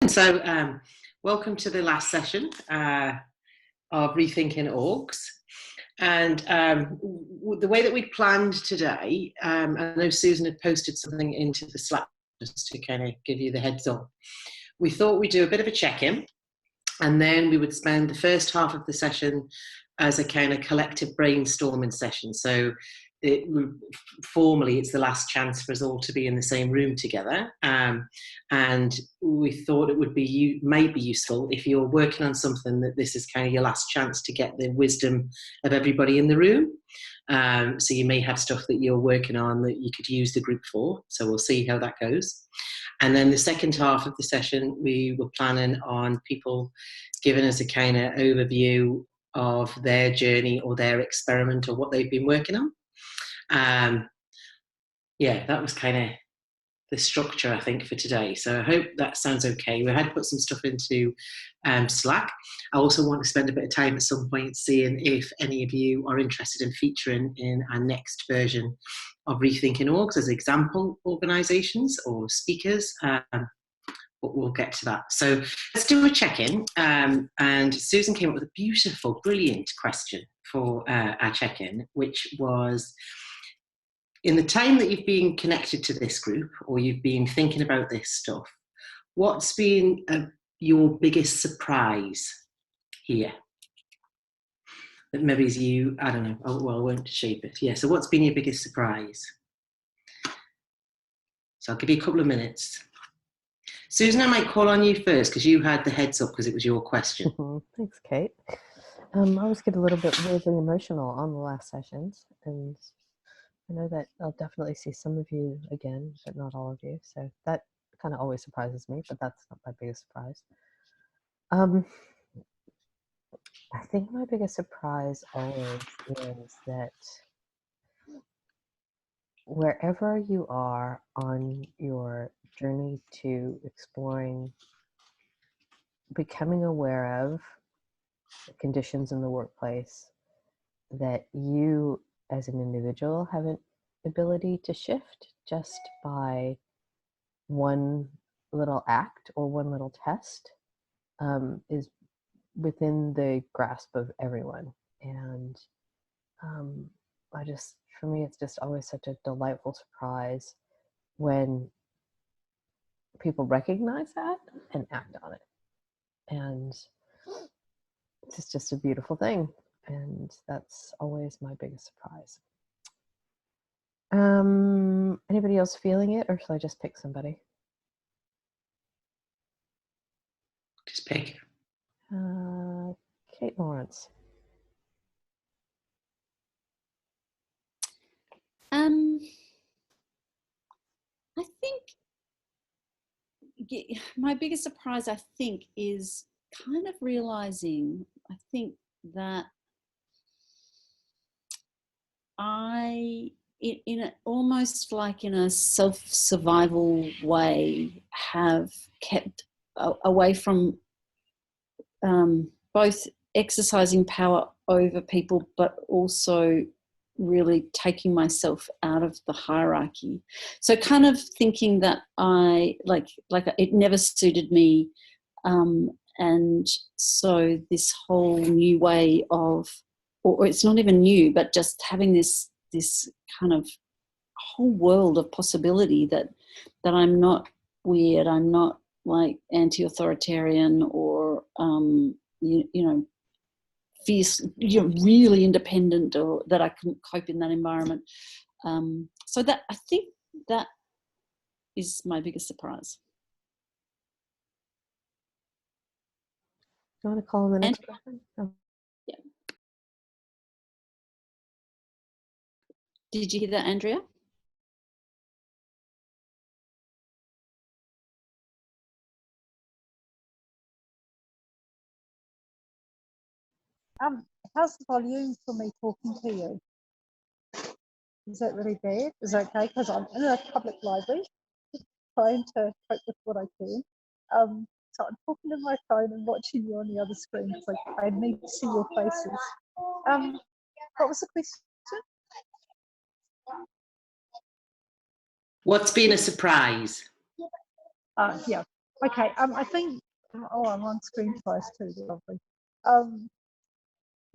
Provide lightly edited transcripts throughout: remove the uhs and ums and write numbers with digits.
So welcome to the last session of Rethinking Orgs. And the way that we planned today, I know Susan had posted something into the Slack just to kind of give you the heads up. We thought we'd do a bit of a check-in, and then we would spend the first half of the session as a kind of collective brainstorming session. So formally, it's the last chance for us all to be in the same room together. And we thought it would be maybe useful if you're working on something that this is kind of your last chance to get the wisdom of everybody in the room. So you may have stuff that you're working on that you could use the group for. So we'll see how that goes. And then the second half of the session, we were planning on people giving us a kind of overview of their journey or their experiment or what they've been working on. Yeah, that was kind of the structure, I think, for today. So I hope that sounds okay. We had put some stuff into Slack. I also want to spend a bit of time at some point seeing if any of you are interested in featuring in our next version of Rethinking Orgs as example organisations or speakers. But we'll get to that. So let's do a check-in. And Susan came up with a beautiful, brilliant question for our check-in, which was, in the time that you've been connected to this group or you've been thinking about this stuff, what's been your biggest surprise here? That maybe is you, I don't know, well, I won't shape it. Yeah, so what's been your biggest surprise? So I'll give you a couple of minutes. Susan, I might call on you first because you had the heads up because it was your question. Thanks, Kate. I always get a little bit weirdly emotional on the last sessions, and I know that I'll definitely see some of you again, but not all of you. So that kind of always surprises me, but that's not my biggest surprise. I think my biggest surprise always is that wherever you are on your journey to exploring, becoming aware of the conditions in the workplace, that you as an individual have an ability to shift just by one little act or one little test is within the grasp of everyone. And for me, it's just always such a delightful surprise when people recognize that and act on it. And it's just a beautiful thing. And that's always my biggest surprise. Anybody else feeling it, or shall I just pick somebody? Just pick. Kate Lawrence. I think my biggest surprise, I think, is kind of realizing, I think that almost like in a self-survival way, have kept away from both exercising power over people, but also really taking myself out of the hierarchy. So kind of thinking that I like it never suited me, and so this whole new way of, or it's not even new, but just having this kind of whole world of possibility that I'm not weird, I'm not like anti-authoritarian or you know, fierce, really independent, or that I can cope in that environment. So that, I think that is my biggest surprise. Do you want to call the next person? Oh. Yeah. Did you hear that, Andrea? How's the volume for me talking to you? Is that really bad? Is it okay? Because I'm in a public library trying to cope with what I can. So I'm talking to my phone and watching you on the other screen. It's like I need to see your faces. What was the question? What's been a surprise? Yeah. Okay, I think, oh, I'm on screen twice too, lovely.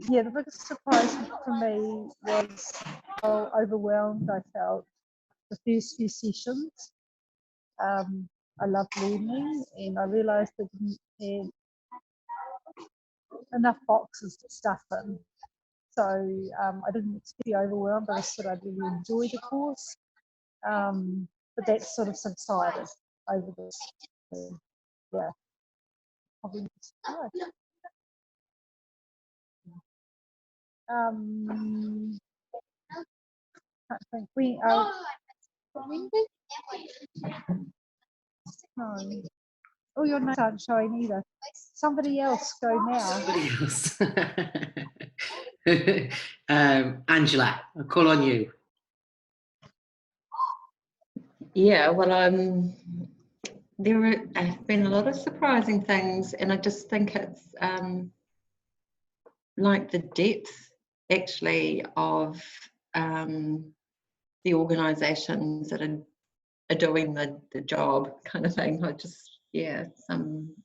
Yeah, the biggest surprise for me was how overwhelmed I felt the first few sessions. I loved learning, and I realised I didn't have enough boxes to stuff in. So I didn't expect to be overwhelmed, but I said I'd really enjoy the course. But that sort of subsided over this. Yeah, probably. Yeah. I think we are. No. Oh, your names aren't showing either. Somebody else go now. Somebody else. Angela, I'll call on you. Yeah, well, there have been a lot of surprising things, and I just think it's like the depth actually of the organisations that are doing the job kind of thing. I just, yeah, I'm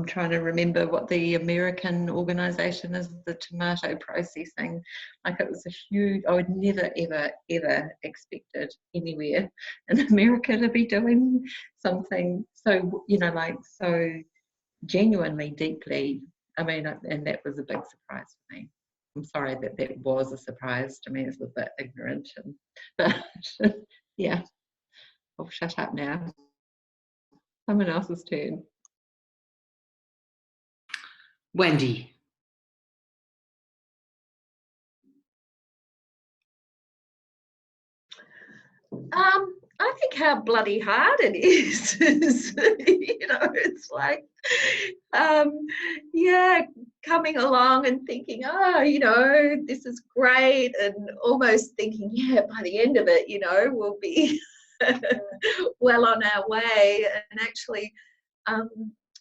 trying to remember what the American organisation is, the tomato processing. Like, it was a huge, I would never, ever, ever expected anywhere in America to be doing something so, you know, like so genuinely, deeply. I mean, and that was a big surprise for me. I'm sorry that was a surprise to me. It's a bit ignorant, but yeah, I'll shut up now. Someone else's turn. Wendy. I think how bloody hard it is. You know, it's like, yeah, coming along and thinking, oh, you know, this is great, and almost thinking, yeah, by the end of it, you know, we'll be well on our way, and actually,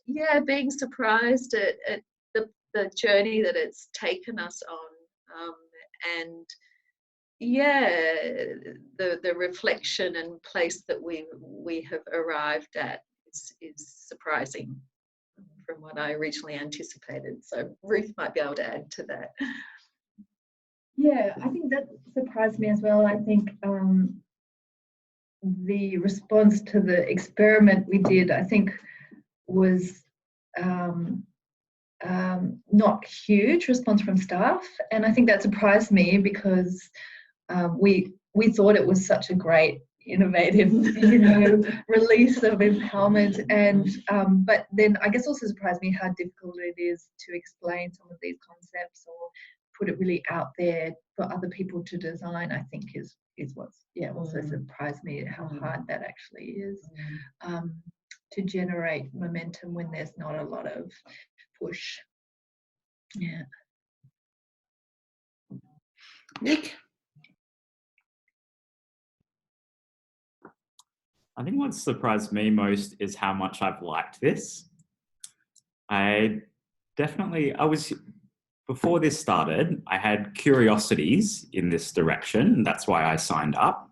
yeah, being surprised at the journey that it's taken us on, and yeah, the reflection and place that we have arrived at is surprising from what I originally anticipated. So Ruth might be able to add to that. Yeah, I think that surprised me as well. I think the response to the experiment we did, I think, was not huge response from staff, and I think that surprised me because we thought it was such a great innovative, you know, release of empowerment, and but then I guess also surprised me how difficult it is to explain some of these concepts or put it really out there for other people to design. I think is what's also surprised me how hard that actually is to generate momentum when there's not a lot of push. Yeah. Nick? I think what surprised me most is how much I've liked this. Before this started, I had curiosities in this direction, and that's why I signed up.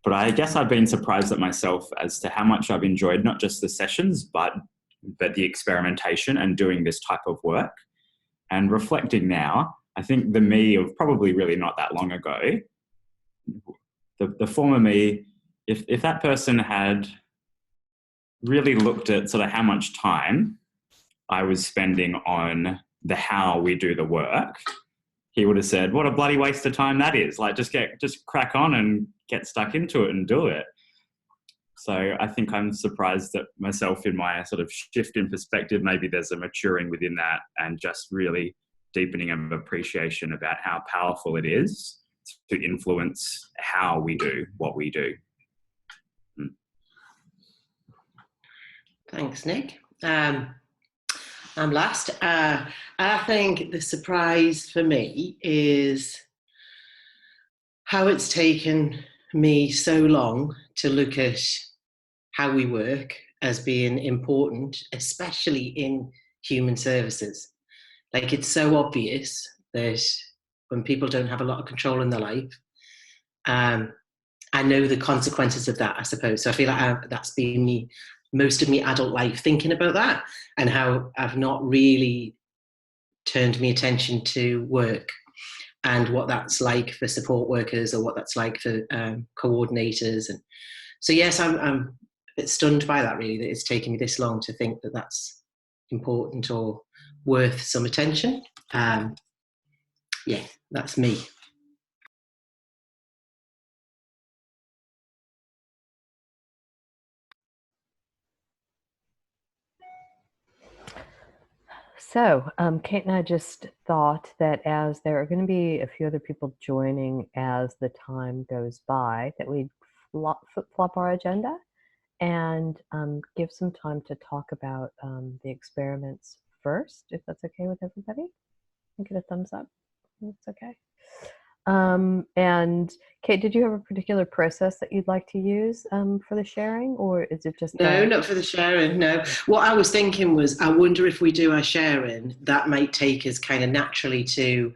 But I guess I've been surprised at myself as to how much I've enjoyed not just the sessions, but the experimentation and doing this type of work. And reflecting now, I think the me of probably really not that long ago, the former me, if that person had really looked at sort of how much time I was spending on the how we do the work, he would have said, what a bloody waste of time that is. Like, just crack on and get stuck into it and do it. So I think I'm surprised at myself in my sort of shift in perspective. Maybe there's a maturing within that and just really deepening of appreciation about how powerful it is to influence how we do what we do. Thanks, Nick. I'm last. I think the surprise for me is how it's taken me so long to look at how we work as being important, especially in human services. Like, it's so obvious that when people don't have a lot of control in their life, I know the consequences of that, I suppose. So I feel like that's been me most of my adult life thinking about that, and how I've not really turned my attention to work and what that's like for support workers, or what that's like for coordinators. And so, yes, I'm a bit stunned by that, really, that it's taken me this long to think that that's important or worth some attention. Yeah, that's me. So, Kate and I just thought that as there are going to be a few other people joining as the time goes by, that we'd flip-flop our agenda and give some time to talk about the experiments first, if that's okay with everybody. Can get a thumbs up. That's okay. And Kate, did you have a particular process that you'd like to use for the sharing, or is it just No, not for the sharing, no. What I was thinking was, I wonder if we do our sharing, that might take us kind of naturally to,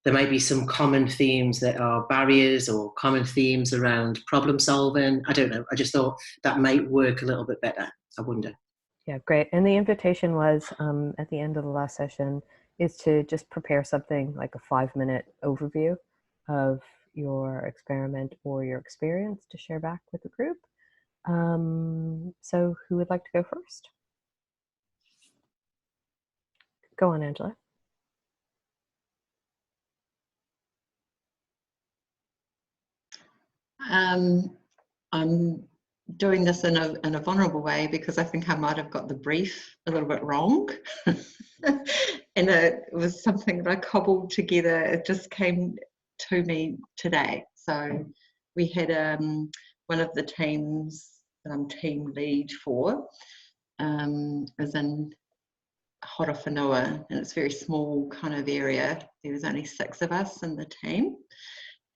there might be some common themes that are barriers, or common themes around problem solving. I don't know. I just thought that might work a little bit better. I wonder. Yeah, great. And the invitation was at the end of the last session is to just prepare something like a 5-minute overview of your experiment or your experience to share back with the group. So who would like to go first? Go on, Angela. I'm doing this in a vulnerable way because I think I might have got the brief a little bit wrong. And it was something that I cobbled together. It just came to me today. So we had one of the teams that I'm team lead for is in ROfinal, and it's a very small kind of area. There was only 6 of us in the team.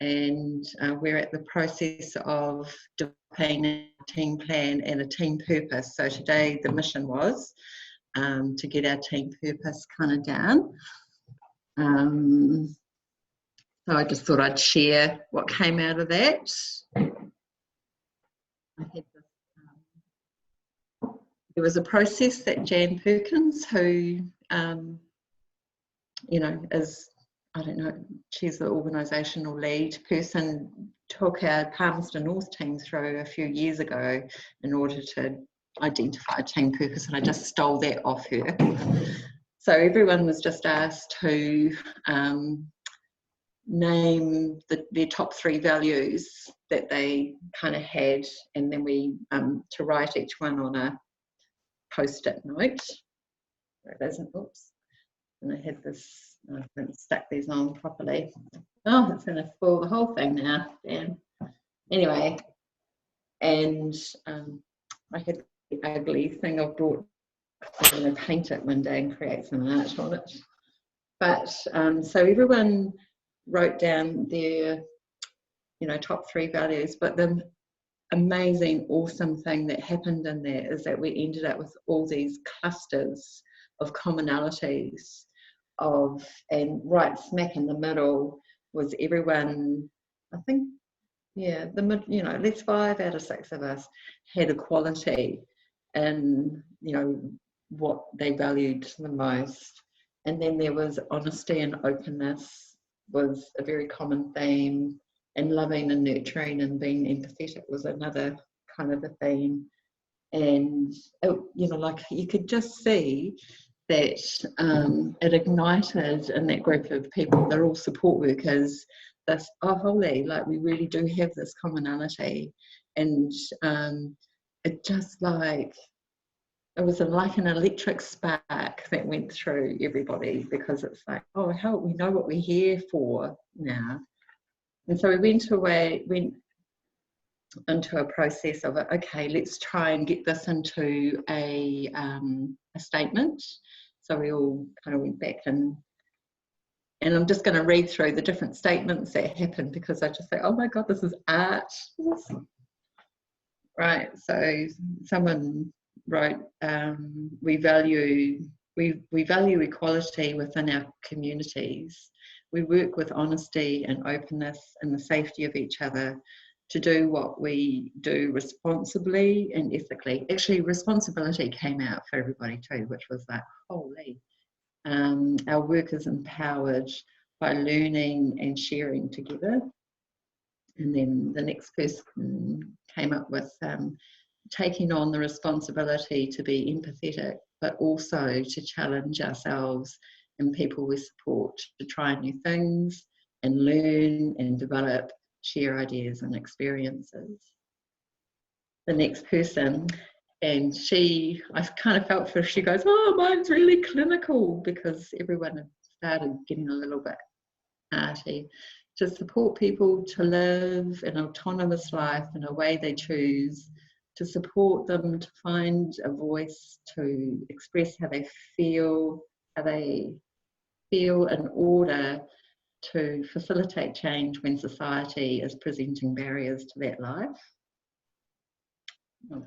And we're at the process of developing a team plan and a team purpose. So today the mission was to get our team purpose kind of down. So I just thought I'd share what came out of that. I had this, there was a process that Jan Perkins, who you know, is, I don't know, she's the organisational lead person, took our Palmerston North team through a few years ago in order to identify a team purpose, and I just stole that off her. So everyone was just asked to name their top 3 values that they kind of had, and then we to write each one on a post-it note. There it isn't, oops. And I had this, I haven't stuck these on properly. Oh, it's going to spoil the whole thing now. Damn. Anyway, and I had the ugly thing I brought. I'm going to paint it one day and create some art on it. But so everyone wrote down their, you know, top 3 values. But the amazing, awesome thing that happened in there is that we ended up with all these clusters of commonalities of, and right smack in the middle was everyone, I think, yeah, you know, at least 5 out of 6 of us had equality in, you know, what they valued the most. And then there was honesty and openness was a very common theme, and loving and nurturing and being empathetic was another kind of a theme. And it, you know, like you could just see that it ignited in that group of people. They're all support workers. This, oh holy, like we really do have this commonality, and it just like, it was like an electric spark that went through everybody, because it's like, oh, how we know what we're here for now. And so we went into a process of, okay, let's try and get this into a statement. So we all kind of went back, and I'm just going to read through the different statements that happened, because I just say, oh my God, this is art. Right, so someone wrote, we value equality within our communities. We work with honesty and openness and the safety of each other to do what we do responsibly and ethically. Actually, responsibility came out for everybody too, which was like, holy. Our work is empowered by learning and sharing together. And then the next person came up with taking on the responsibility to be empathetic, but also to challenge ourselves and people we support to try new things and learn and develop, share ideas and experiences. The next person, and I kind of felt for her, she goes, oh, mine's really clinical, because everyone had started getting a little bit arty, to support people to live an autonomous life in a way they choose, to support them to find a voice, to express how they feel in order to facilitate change when society is presenting barriers to that life.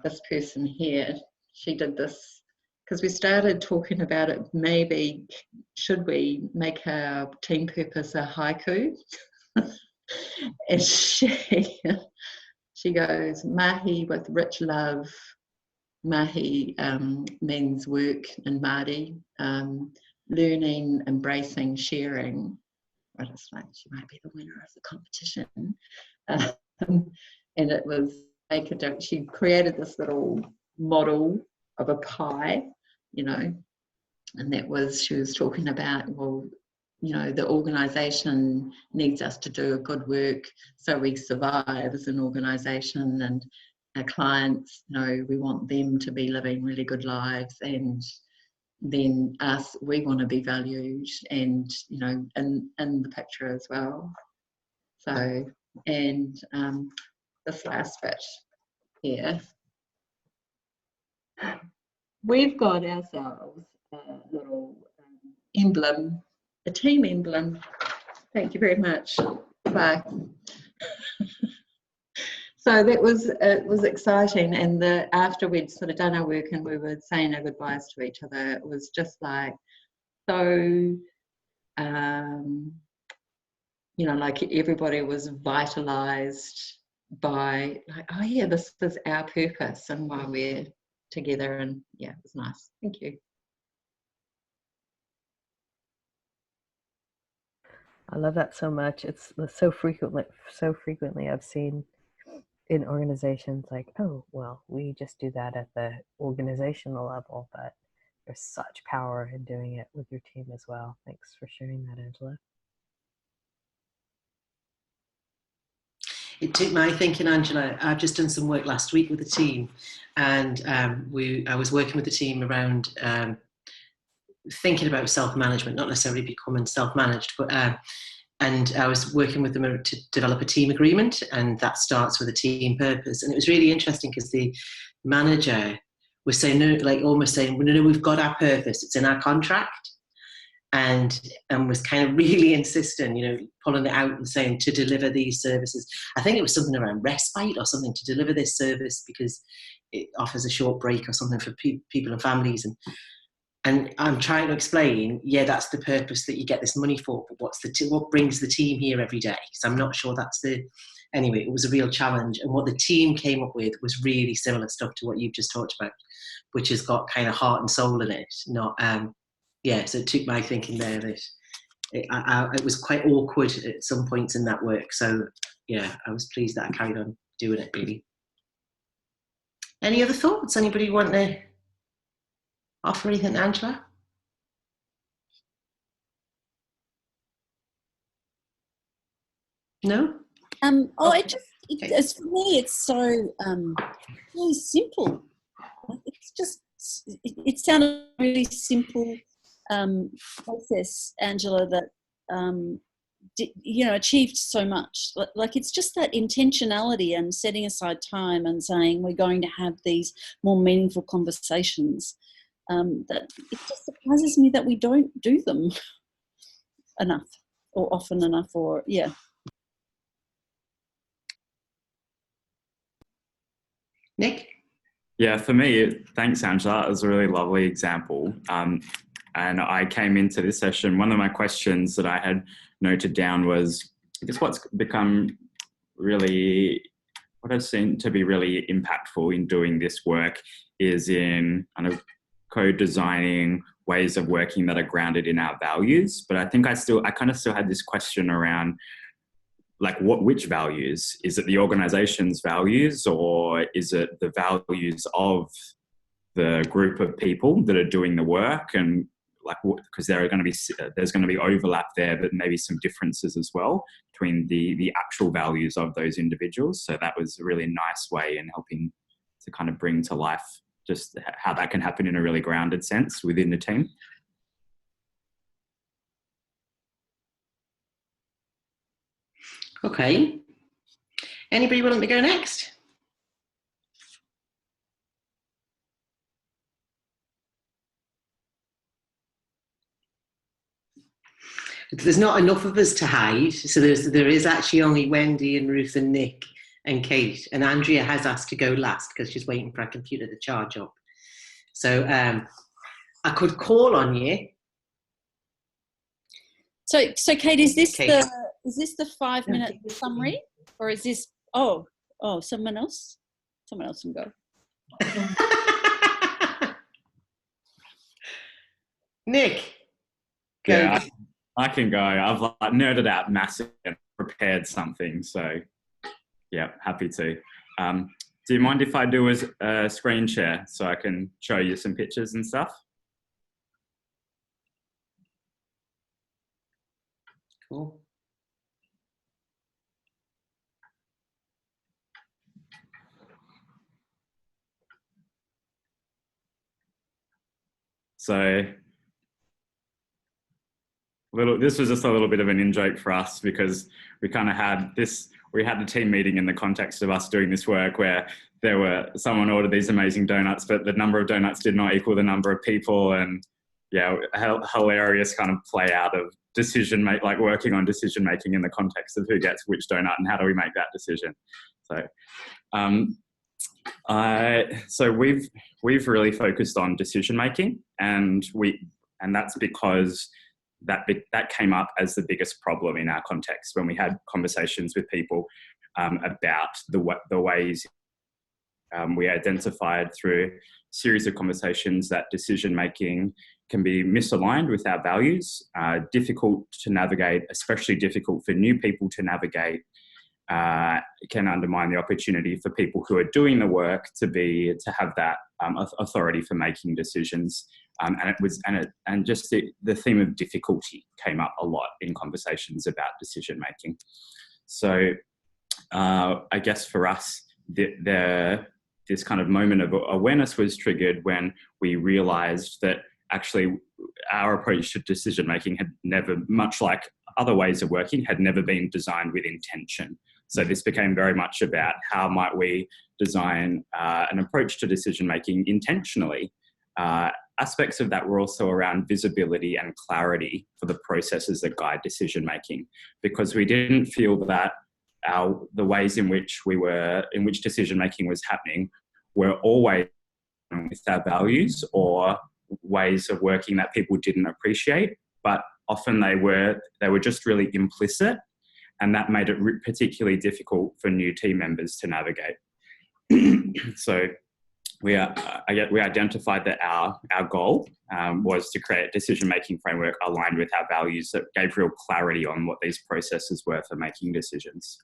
This person here, she did this because we started talking about it, maybe should we make our team purpose a haiku? And she goes, mahi with rich love. Mahi means work in Māori, learning, embracing, sharing. I just like, she might be the winner of the competition. And it was, she created this little model of a pie, you know, and that was, she was talking about, well, you know, the organisation needs us to do a good work so we survive as an organisation, and our clients, you know, we want them to be living really good lives, and then us, we want to be valued, and, you know, in the picture as well. So, and this last bit here, we've got ourselves a little emblem, a team emblem. Thank you very much. Bye. So that was, it was exciting, and after we'd sort of done our work and we were saying our goodbyes to each other, it was just like so, you know, like everybody was vitalised by like, oh yeah, this is our purpose and why we're together, and yeah, it was nice. Thank you. I love that so much. It's so frequently I've seen in organizations like, oh, well, we just do that at the organizational level, but there's such power in doing it with your team as well. Thanks for sharing that, Angela. It took my thinking, Angela. I've just done some work last week with the team, and I was working with the team around thinking about self-management, not necessarily becoming self-managed, but and I was working with them to develop a team agreement, and that starts with a team purpose. And it was really interesting because the manager was saying, no, like almost saying, no, we've got our purpose, it's in our contract, and was kind of really insistent, you know, pulling it out and saying to deliver these services. I think it was something around respite or something, to deliver this service because it offers a short break or something for people and families. And I'm trying to explain, yeah, that's the purpose that you get this money for, but what brings the team here every day? Because I'm not sure that's anyway, it was a real challenge. And what the team came up with was really similar stuff to what you've just talked about, which has got kind of heart and soul in it. Not, yeah, so it took my thinking there that it was quite awkward at some points in that work. So yeah, I was pleased that I carried on doing it, really. Any other thoughts? Anybody want to offer anything, Angela? No? As for me, it's so really simple. It's just, it sounded really simple process, Angela, that you know, achieved so much. Like it's just that intentionality and setting aside time and saying we're going to have these more meaningful conversations. That it just surprises me that we don't do them enough or often enough, or yeah. Nick? Yeah, for me, thanks, Angela. It was a really lovely example. And I came into this session, one of my questions that I had noted down was, I guess what's become really what I've seen to be really impactful in doing this work is in kind of co-designing ways of working that are grounded in our values. But I think I kind of still had this question around, like, which values? Is it the organization's values, or is it the values of the group of people that are doing the work? And like, because there's going to be overlap there, but maybe some differences as well between the actual values of those individuals. So that was a really nice way in helping to kind of bring to life just how that can happen in a really grounded sense within the team. Okay. Anybody willing to go next? There's not enough of us to hide, so there is actually only Wendy and Ruth and Nick and Kate, and Andrea has asked to go last because she's waiting for her computer to charge up. So I could call on you. So Kate, is this Kate. the 5-minute summary, or is this? Oh, someone else can go. Nick, go. Yeah, I can go. I've like nerded out massive and prepared something. So yeah, happy to. Do you mind if I do a screen share so I can show you some pictures and stuff? Cool. So this was just a little bit of an in-joke for us, because we kind of had a team meeting in the context of us doing this work where someone ordered these amazing donuts, but the number of donuts did not equal the number of people. And yeah, hilarious kind of play out of working on decision making in the context of who gets which donut and how do we make that decision. So we've really focused on decision making, and that's because that came up as the biggest problem in our context when we had conversations with people about the ways we identified through a series of conversations that decision making can be misaligned with our values, difficult to navigate, especially difficult for new people to navigate. It can undermine the opportunity for people who are doing the work to have that authority for making decisions. And just the theme of difficulty came up a lot in conversations about decision making. So I guess for us, this kind of moment of awareness was triggered when we realized that actually our approach to decision making had never, much like other ways of working, had never been designed with intention. So this became very much about how might we design an approach to decision making intentionally. Aspects of that were also around visibility and clarity for the processes that guide decision making, because we didn't feel that the ways in which decision making was happening were always with our values or ways of working that people didn't appreciate, but often they were just really implicit, and that made it particularly difficult for new team members to navigate. So we identified that our goal was to create a decision-making framework aligned with our values that gave real clarity on what these processes were for making decisions.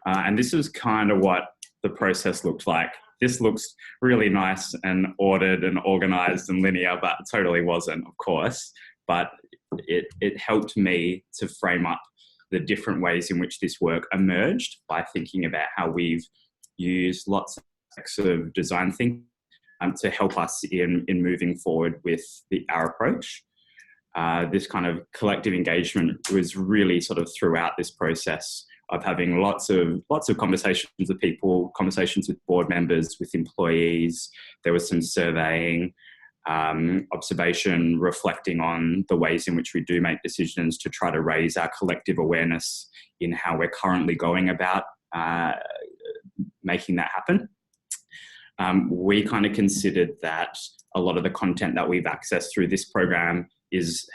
And this is kind of what the process looked like. This looks really nice and ordered and organized and linear, but it totally wasn't, of course. But it helped me to frame up the different ways in which this work emerged by thinking about how we've used lots of design thinking to help us in moving forward with our approach. This kind of collective engagement was really sort of throughout this process of having lots of conversations with people, conversations with board members, with employees. There was some surveying, observation, reflecting on the ways in which we do make decisions to try to raise our collective awareness in how we're currently going about making that happen. We kind of considered that a lot of the content that we've accessed through this program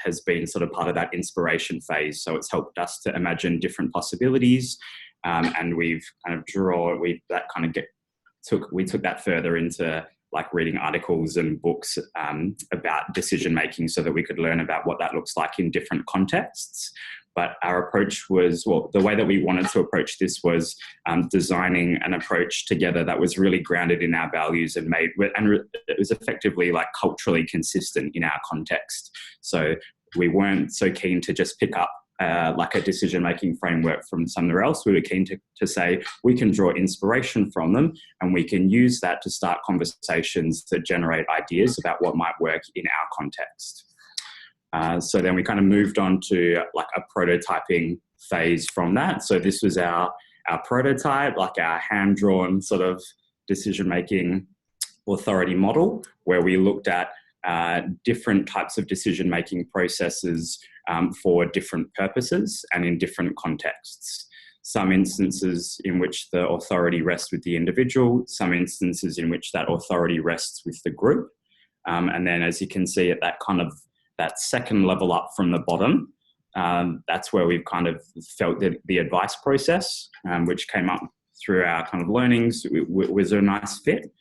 has been sort of part of that inspiration phase. So it's helped us to imagine different possibilities and we've kind of we took that further into like reading articles and books about decision making, so that we could learn about what that looks like in different contexts. But our approach was, well, the way that we wanted to approach this was designing an approach together that was really grounded in our values and it was effectively like culturally consistent in our context. So we weren't so keen to just pick up like a decision-making framework from somewhere else. We were keen to say we can draw inspiration from them, and we can use that to start conversations that generate ideas about what might work in our context. So then we kind of moved on to like a prototyping phase from that. So this was our prototype, like our hand-drawn sort of decision-making authority model, where we looked at different types of decision-making processes for different purposes and in different contexts. Some instances in which the authority rests with the individual, some instances in which that authority rests with the group. And then, as you can see at that second level up from the bottom, that's where we've kind of felt that the advice process, which came up through our kind of learnings, was a nice fit.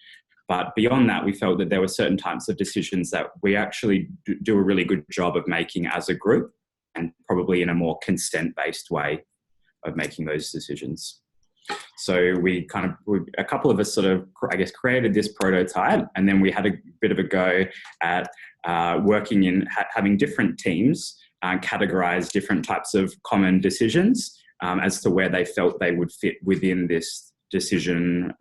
But beyond that, we felt that there were certain types of decisions that we actually do a really good job of making as a group, and probably in a more consent-based way of making those decisions. So a couple of us sort of, I guess, created this prototype, and then we had a bit of a go at working in having different teams categorize different types of common decisions as to where they felt they would fit within this decision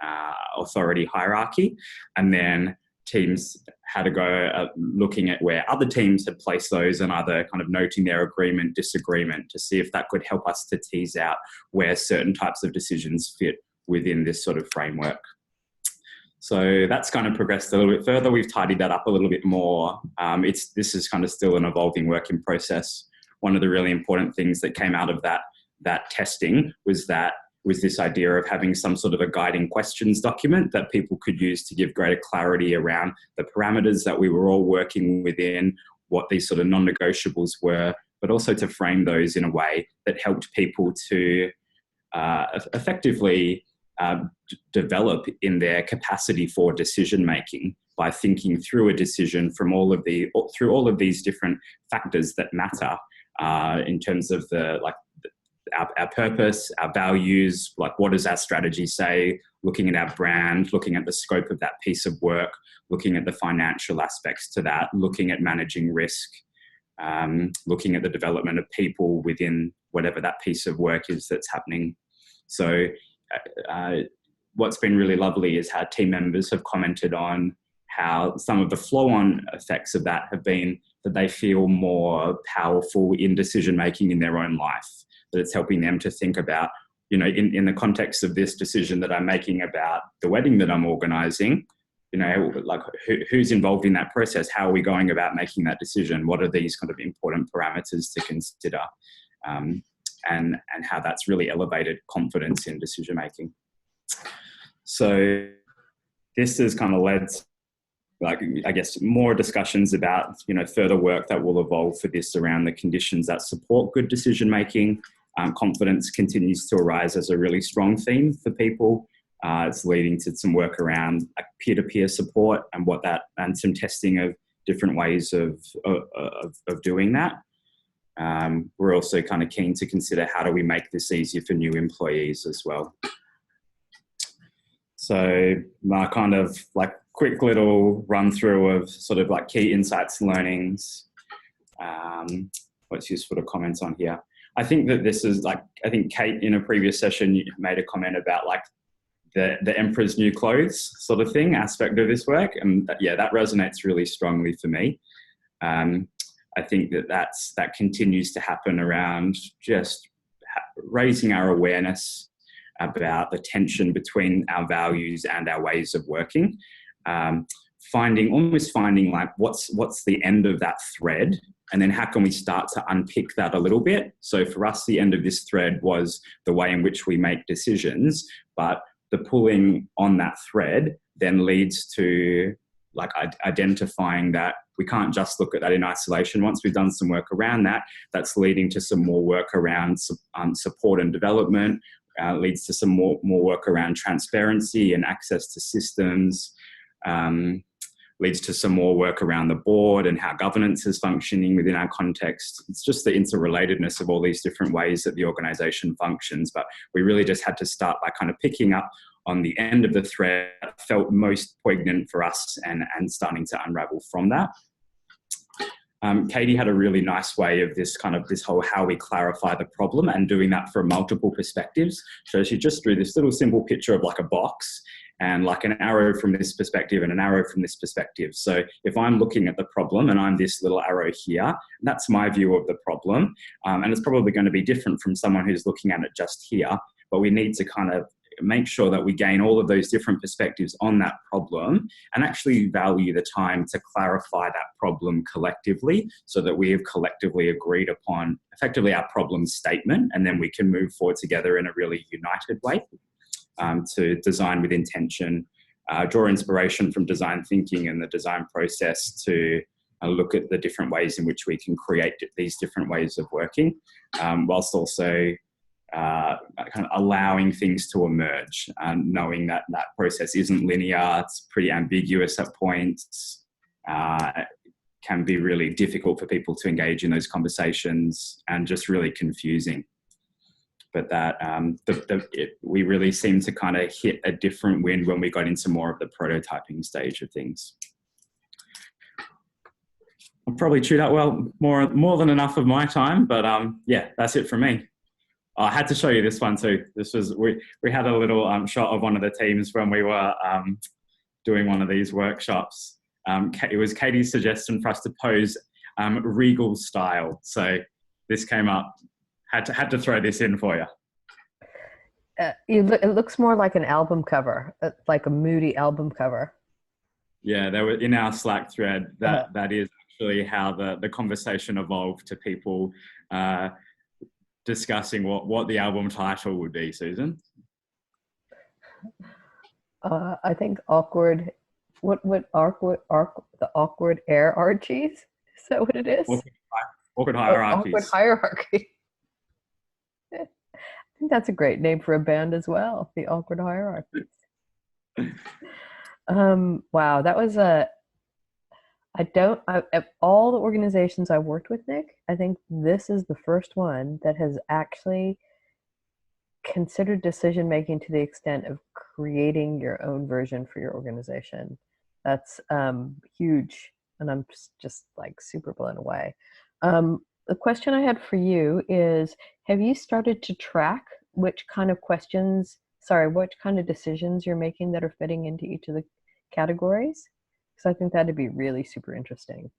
authority hierarchy. And then teams had to go looking at where other teams had placed those and either kind of noting their agreement, disagreement, to see if that could help us to tease out where certain types of decisions fit within this sort of framework. So that's kind of progressed a little bit further. We've tidied that up a little bit more. This is kind of still an evolving work in process. One of the really important things that came out of that testing was this idea of having some sort of a guiding questions document that people could use to give greater clarity around the parameters that we were all working within, what these sort of non-negotiables were, but also to frame those in a way that helped people to effectively develop in their capacity for decision making by thinking through a decision through all of these different factors that matter in terms of our purpose, our values, like what does our strategy say, looking at our brand, looking at the scope of that piece of work, looking at the financial aspects to that, looking at managing risk, looking at the development of people within whatever that piece of work is that's happening. So what's been really lovely is how team members have commented on how some of the flow-on effects of that have been that they feel more powerful in decision-making in their own life, that it's helping them to think about, in the context of this decision that I'm making about the wedding that I'm organising, like who's involved in that process? How are we going about making that decision? What are these kind of important parameters to consider? And how that's really elevated confidence in decision making. So this has kind of led to, I guess, more discussions about, further work that will evolve for this around the conditions that support good decision making. Confidence continues to arise as a really strong theme for people. It's leading to some work around peer-to-peer support and some testing of different ways of doing that. We're also kind of keen to consider how do we make this easier for new employees as well. So my kind of quick little run through of sort of key insights, learnings. What's useful to comment on here? I think that this is I think Kate in a previous session made a comment about the emperor's new clothes sort of thing aspect of this work. And that resonates really strongly for me. I think that continues to happen around just raising our awareness about the tension between our values and our ways of working. Finding what's the end of that thread, and then how can we start to unpick that a little bit. So for us, the end of this thread was the way in which we make decisions, but the pulling on that thread then leads to identifying that we can't just look at that in isolation. Once we've done some work around that, that's leading to some more work around support and development, leads to some more work around transparency and access to systems, leads to some more work around the board and how governance is functioning within our context. It's just the interrelatedness of all these different ways that the organisation functions. But we really just had to start by kind of picking up on the end of the thread that felt most poignant for us and starting to unravel from that. Katie had a really nice way of this whole how we clarify the problem and doing that from multiple perspectives. So she just drew this little simple picture of like a box and like an arrow from this perspective and an arrow from this perspective. So if I'm looking at the problem and I'm this little arrow here, that's my view of the problem. And it's probably going to be different from someone who's looking at it just here, but we need to kind of make sure that we gain all of those different perspectives on that problem and actually value the time to clarify that problem collectively so that we have collectively agreed upon effectively our problem statement, and then we can move forward together in a really united way to design with intention, draw inspiration from design thinking and the design process to look at the different ways in which we can create these different ways of working, whilst also kind of allowing things to emerge, knowing that that process isn't linear, it's pretty ambiguous at points, can be really difficult for people to engage in those conversations and just really confusing. But that we really seemed to kind of hit a different wind when we got into more of the prototyping stage of things. I'll probably chewed up more than enough of my time, but yeah, that's it from me. I had to show you this one too. This was we had a little shot of one of the teams when we were doing one of these workshops. It was Katie's suggestion for us to pose regal style. So this came up. Had to throw this in for you. It looks more like an album cover, like a moody album cover. Yeah, they were in our Slack thread. That is actually how the conversation evolved to people discussing what the album title would be, Susan. I think awkward. The awkward hierarchies? Is that what it is? Awkward hierarchies. Awkward hierarchy. I think that's a great name for a band as well. The Awkward Hierarchies. Wow, that was of all the organizations I've worked with, Nick, I think this is the first one that has actually considered decision making to the extent of creating your own version for your organization. That's huge, and I'm just like super blown away. The question I had for you is, have you started to track which kind of decisions you're making that are fitting into each of the categories? Because I think that'd be really super interesting.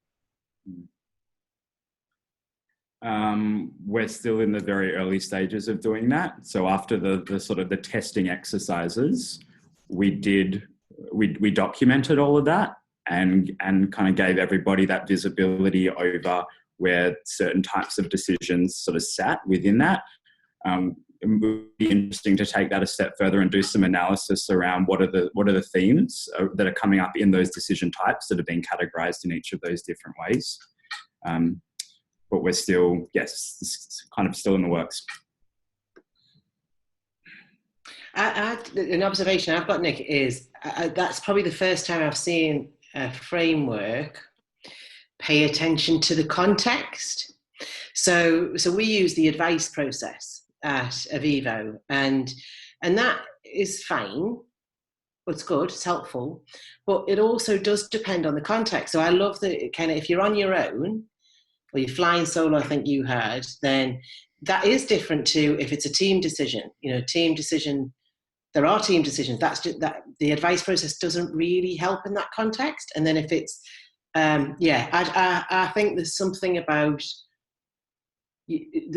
We're still in the very early stages of doing that. So after the sort of the testing exercises, we documented all of that and kind of gave everybody that visibility over where certain types of decisions sort of sat within that. It would be interesting to take that a step further and do some analysis around what are the themes that are coming up in those decision types that are being categorized in each of those different ways. But we're still, it's kind of still in the works. An observation I've got, Nick, is that's probably the first time I've seen a framework pay attention to the context. So we use the advice process at Avivo, and that is fine. It's good, it's helpful, but it also does depend on the context. So I love that kind of, if you're on your own or you're flying solo, I think you heard, then that is different to if it's a team decision. Team decision, there are team decisions. That's just that the advice process doesn't really help in that context. And then if it's, I think there's something about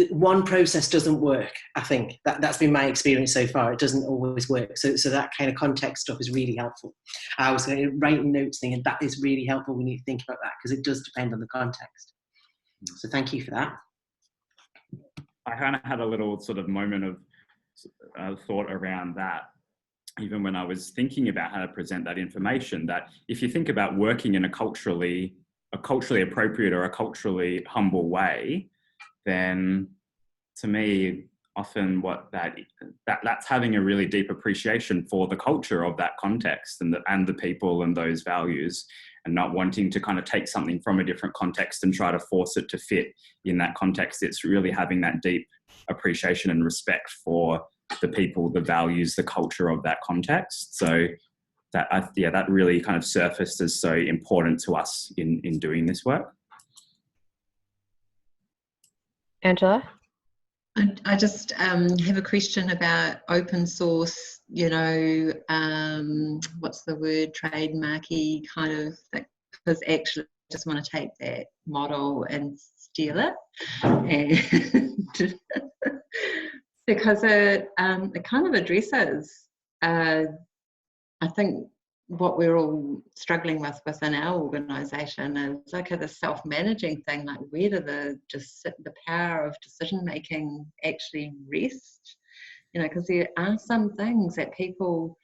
one process doesn't work. I think that's been my experience so far. It doesn't always work. So that kind of context stuff is really helpful. I was writing notes thinking that is really helpful. We need to think about that because it does depend on the context. So thank you for that. I kind of had a little sort of moment of thought around that, even when I was thinking about how to present that information, that if you think about working in a culturally appropriate or a culturally humble way, then to me, often what that's having a really deep appreciation for the culture of that context and the people and those values, and not wanting to kind of take something from a different context and try to force it to fit in that context. It's really having that deep appreciation and respect for the people, the values, the culture of that context. So that really kind of surfaced as so important to us in doing this work. Angela? I just have a question about open source, you know, what's the word, trademarky kind of thing, because actually I just want to take that model and steal it, and because it kind of addresses, I think, what we're all struggling with within our organisation is like the self-managing thing. Like, where do the power of decision making actually rest? You know, because there are some things that people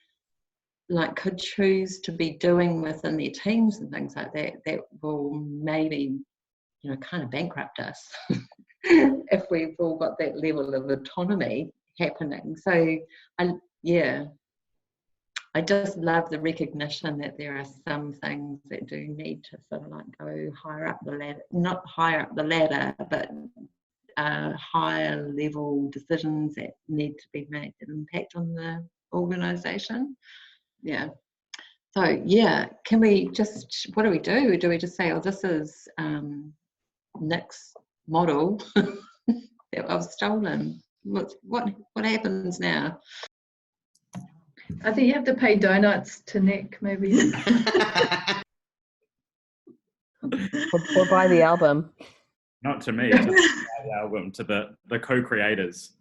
like could choose to be doing within their teams and things like that that will maybe, you know, kind of bankrupt us if we've all got that level of autonomy happening. So I just love the recognition that there are some things that do need to sort of like go higher up the ladder, not higher up the ladder, but higher level decisions that need to be made that impact on the organisation. Yeah. So yeah, can we just, what do we do? Do we just say, oh, this is Nick's model that I've stolen? What happens now? I think you have to pay donuts to Nick, maybe. Or buy the album. Not to me, to the album, to the co-creators.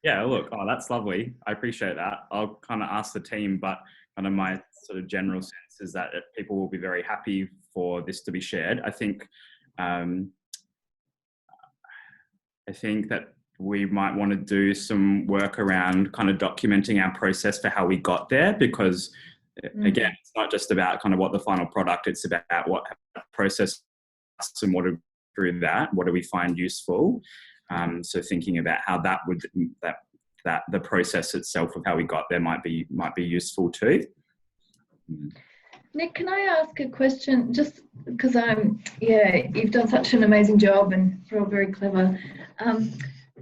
Yeah, look, that's lovely. I appreciate that. I'll kind of ask the team, but kind of my sort of general sense is that people will be very happy for this to be shared. I think that we might want to do some work around kind of documenting our process for how we got there, because again, it's not just about kind of what the final product, it's about what process and what through that, what do we find useful? So thinking about how that the process itself of how we got there might be useful too. Nick, can I ask a question? Just because you've done such an amazing job and you're all very clever.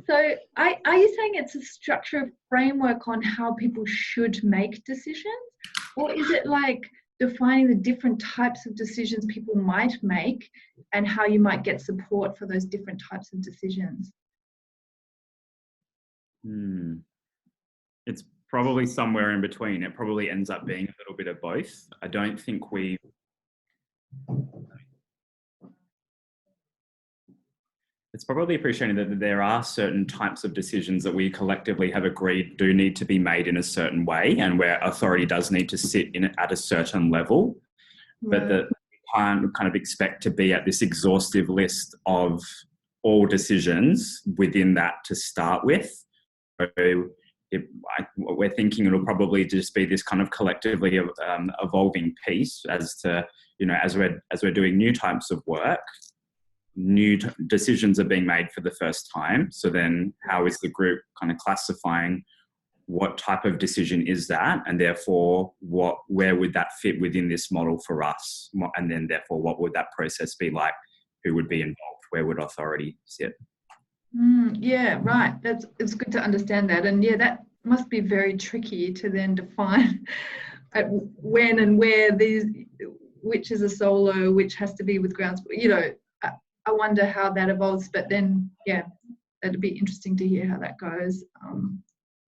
So are you saying it's a structure of framework on how people should make decisions? Or is it like defining the different types of decisions people might make and how you might get support for those different types of decisions? It's probably somewhere in between. It probably ends up being a little bit of both. I don't think it's probably appreciating that there are certain types of decisions that we collectively have agreed do need to be made in a certain way, and where authority does need to sit in at a certain level, but that we can't kind of expect to be at this exhaustive list of all decisions within that to start with. So we're thinking it'll probably just be this kind of collectively evolving piece as to, you know, as we're doing new types of work, new decisions are being made for the first time. So then how is the group kind of classifying what type of decision is that, and therefore where would that fit within this model for us, and then therefore what would that process be like, who would be involved, where would authority sit? Yeah, right. It's good to understand that, and yeah, that must be very tricky to then define when and where which is a solo, which has to be with grounds. You know, I wonder how that evolves, but then yeah, it'd be interesting to hear how that goes.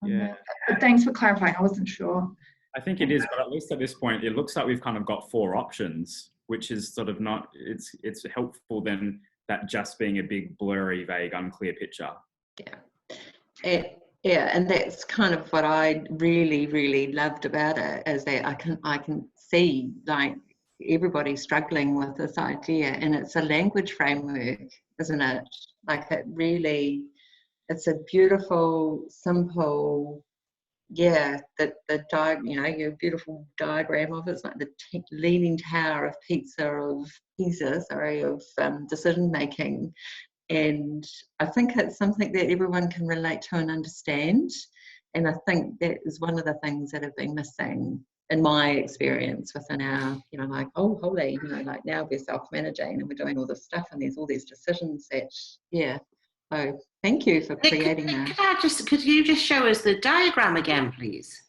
But thanks for clarifying. I wasn't sure. I think it is, but at least at this point, it looks like we've kind of got 4 options, which is sort of not. It's helpful then. That just being a big, blurry, vague, unclear picture. Yeah, and that's kind of what I really, really loved about it, is that I can see like everybody struggling with this idea, and it's a language framework, isn't it? Like it's a beautiful, simple, your beautiful diagram of it's like the leaning tower of Pisa of decision making, And I think it's something that everyone can relate to and understand. And I think that is one of the things that have been missing in my experience within our, like, oh, holy, like now we're self-managing and we're doing all this stuff and there's all these decisions that, yeah. So thank you for creating that. Could you just show us the diagram again, please?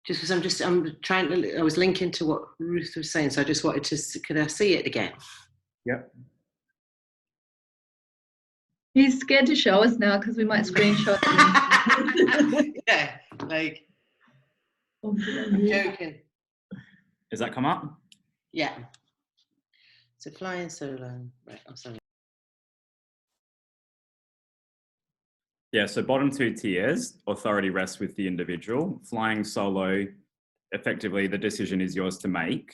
Just because I was linking to what Ruth was saying, so I just wanted to, could I see it again? Yep. He's scared to show us now because we might screenshot him. Yeah, like, I'm joking. Does that come up? Yeah. So flying solo, right, I'm sorry. Yeah, so bottom two tiers, authority rests with the individual. Flying solo, effectively the decision is yours to make.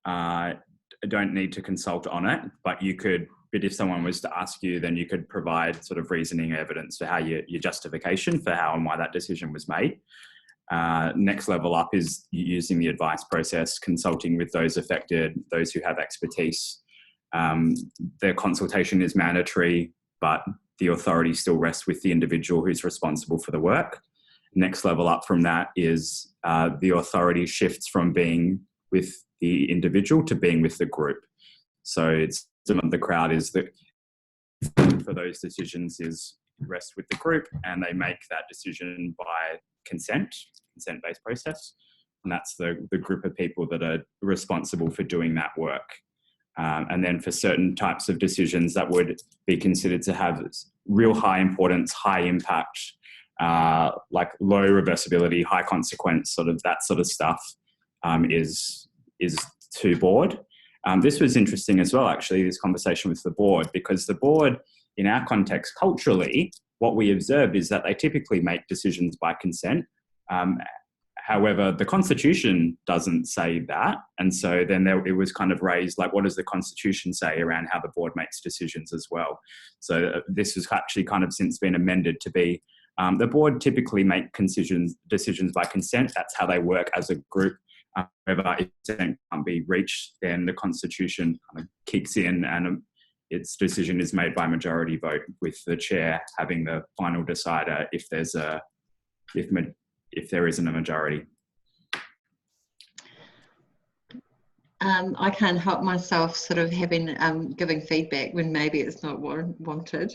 Don't need to consult on it, but if someone was to ask you, then you could provide sort of reasoning evidence for how your justification for how and why that decision was made. Next level up is using the advice process, consulting with those affected, those who have expertise. Their consultation is mandatory, but the authority still rests with the individual who's responsible for the work. Next level up from that is the authority shifts from being with the individual to being with the group. So it's the crowd is that for those decisions is rest with the group, and they make that decision by consent-based process. And that's the group of people that are responsible for doing that work. And then for certain types of decisions that would be considered to have real high importance, high impact, like low reversibility, high consequence, sort of that sort of stuff is to board. This was interesting as well, actually, this conversation with the board, because the board, in our context, culturally, what we observe is that they typically make decisions by consent. However, the Constitution doesn't say that. And so then it was kind of raised, like, what does the Constitution say around how the board makes decisions as well? So this has actually kind of since been amended to be, the board typically make decisions by consent. That's how they work as a group. However, if consent can't be reached, then the Constitution kind of kicks in and its decision is made by majority vote, with the chair having the final decider if there isn't a majority. I can't help myself sort of having giving feedback when maybe it's not wanted.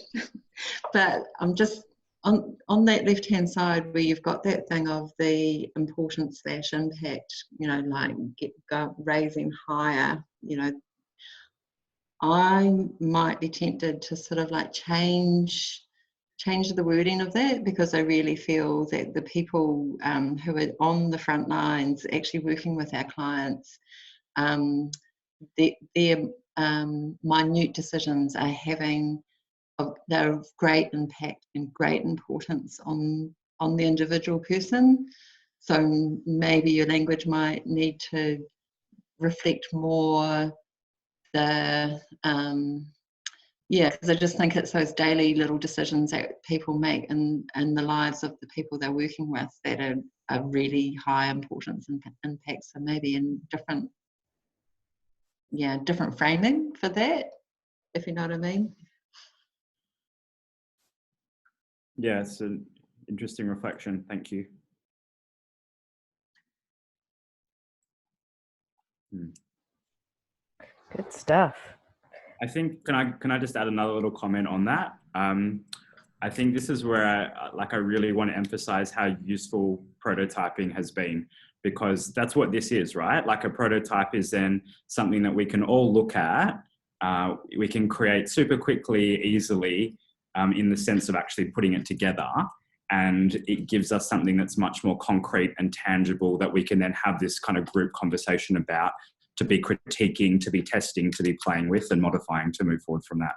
But I'm just on that left hand side where you've got that thing of the importance / impact, like raising higher, I might be tempted to sort of like change the wording of that, because I really feel that the people who are on the front lines actually working with our clients, their minute decisions are they're of great impact and great importance on the individual person. So maybe your language might need to reflect more the because I just think it's those daily little decisions that people make in the lives of the people they're working with that are really high importance and impact. So maybe in different framing for that, if you know what I mean. Yeah, it's an interesting reflection. Thank you. Good stuff. I think, can I just add another little comment on that? I think this is where I really want to emphasize how useful prototyping has been, because that's what this is, right? Like, a prototype is then something that we can all look at. We can create super quickly, easily, in the sense of actually putting it together. And it gives us something that's much more concrete and tangible that we can then have this kind of group conversation about, to be critiquing, to be testing, to be playing with and modifying to move forward from that.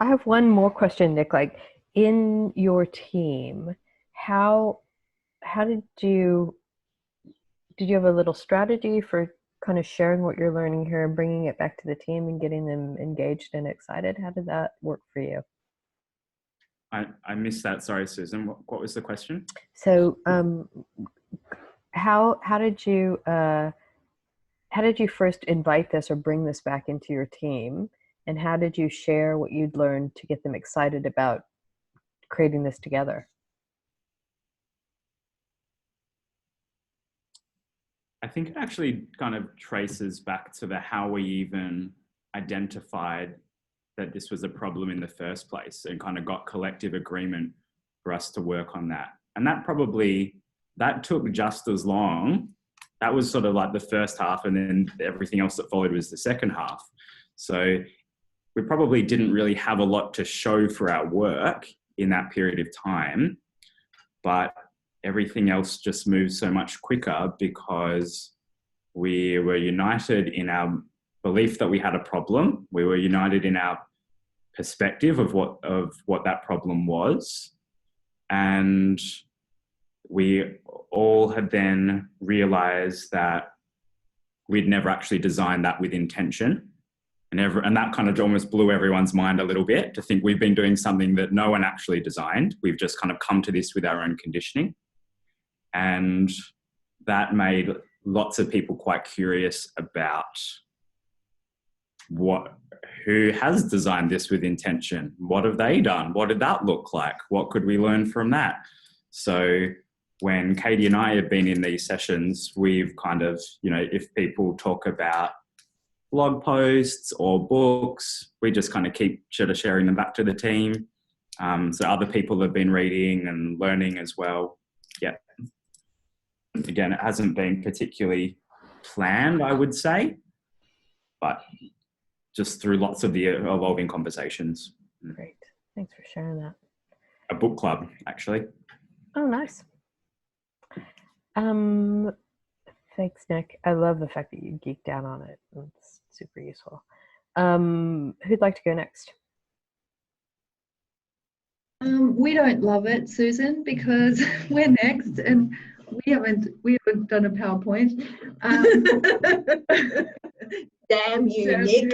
I have one more question, Nick. Like, in your team, how did you have a little strategy for kind of sharing what you're learning here and bringing it back to the team and getting them engaged and excited? How did that work for you? I missed that. Sorry, Susan. What was the question? So how did you how did you first invite this or bring this back into your team? And how did you share what you'd learned to get them excited about creating this together? I think it actually kind of traces back to the how we even identified that this was a problem in the first place and kind of got collective agreement for us to work on that. And that took just as long. That was sort of like the first half, and then everything else that followed was the second half. So we probably didn't really have a lot to show for our work in that period of time, but everything else just moved so much quicker because we were united in our belief that we had a problem. We were united in our perspective of what that problem was. And we all had then realized that we'd never actually designed that with intention. And that kind of almost blew everyone's mind a little bit to think we've been doing something that no one actually designed. We've just kind of come to this with our own conditioning. And that made lots of people quite curious about who has designed this with intention? What have they done? What did that look like? What could we learn from that? So when Katie and I have been in these sessions, we've kind of, if people talk about blog posts or books, we just kind of keep sort of sharing them back to the team. So other people have been reading and learning as well. Yeah. Again, it hasn't been particularly planned, I would say, but just through lots of the evolving conversations. Great. Thanks for sharing that. A book club, actually. Oh, nice. Thanks, Nick. I love the fact that you geeked out on it. It's super useful. Who'd like to go next? We don't love it, Susan, because we're next and we haven't done a PowerPoint. Damn you, Damn Nick.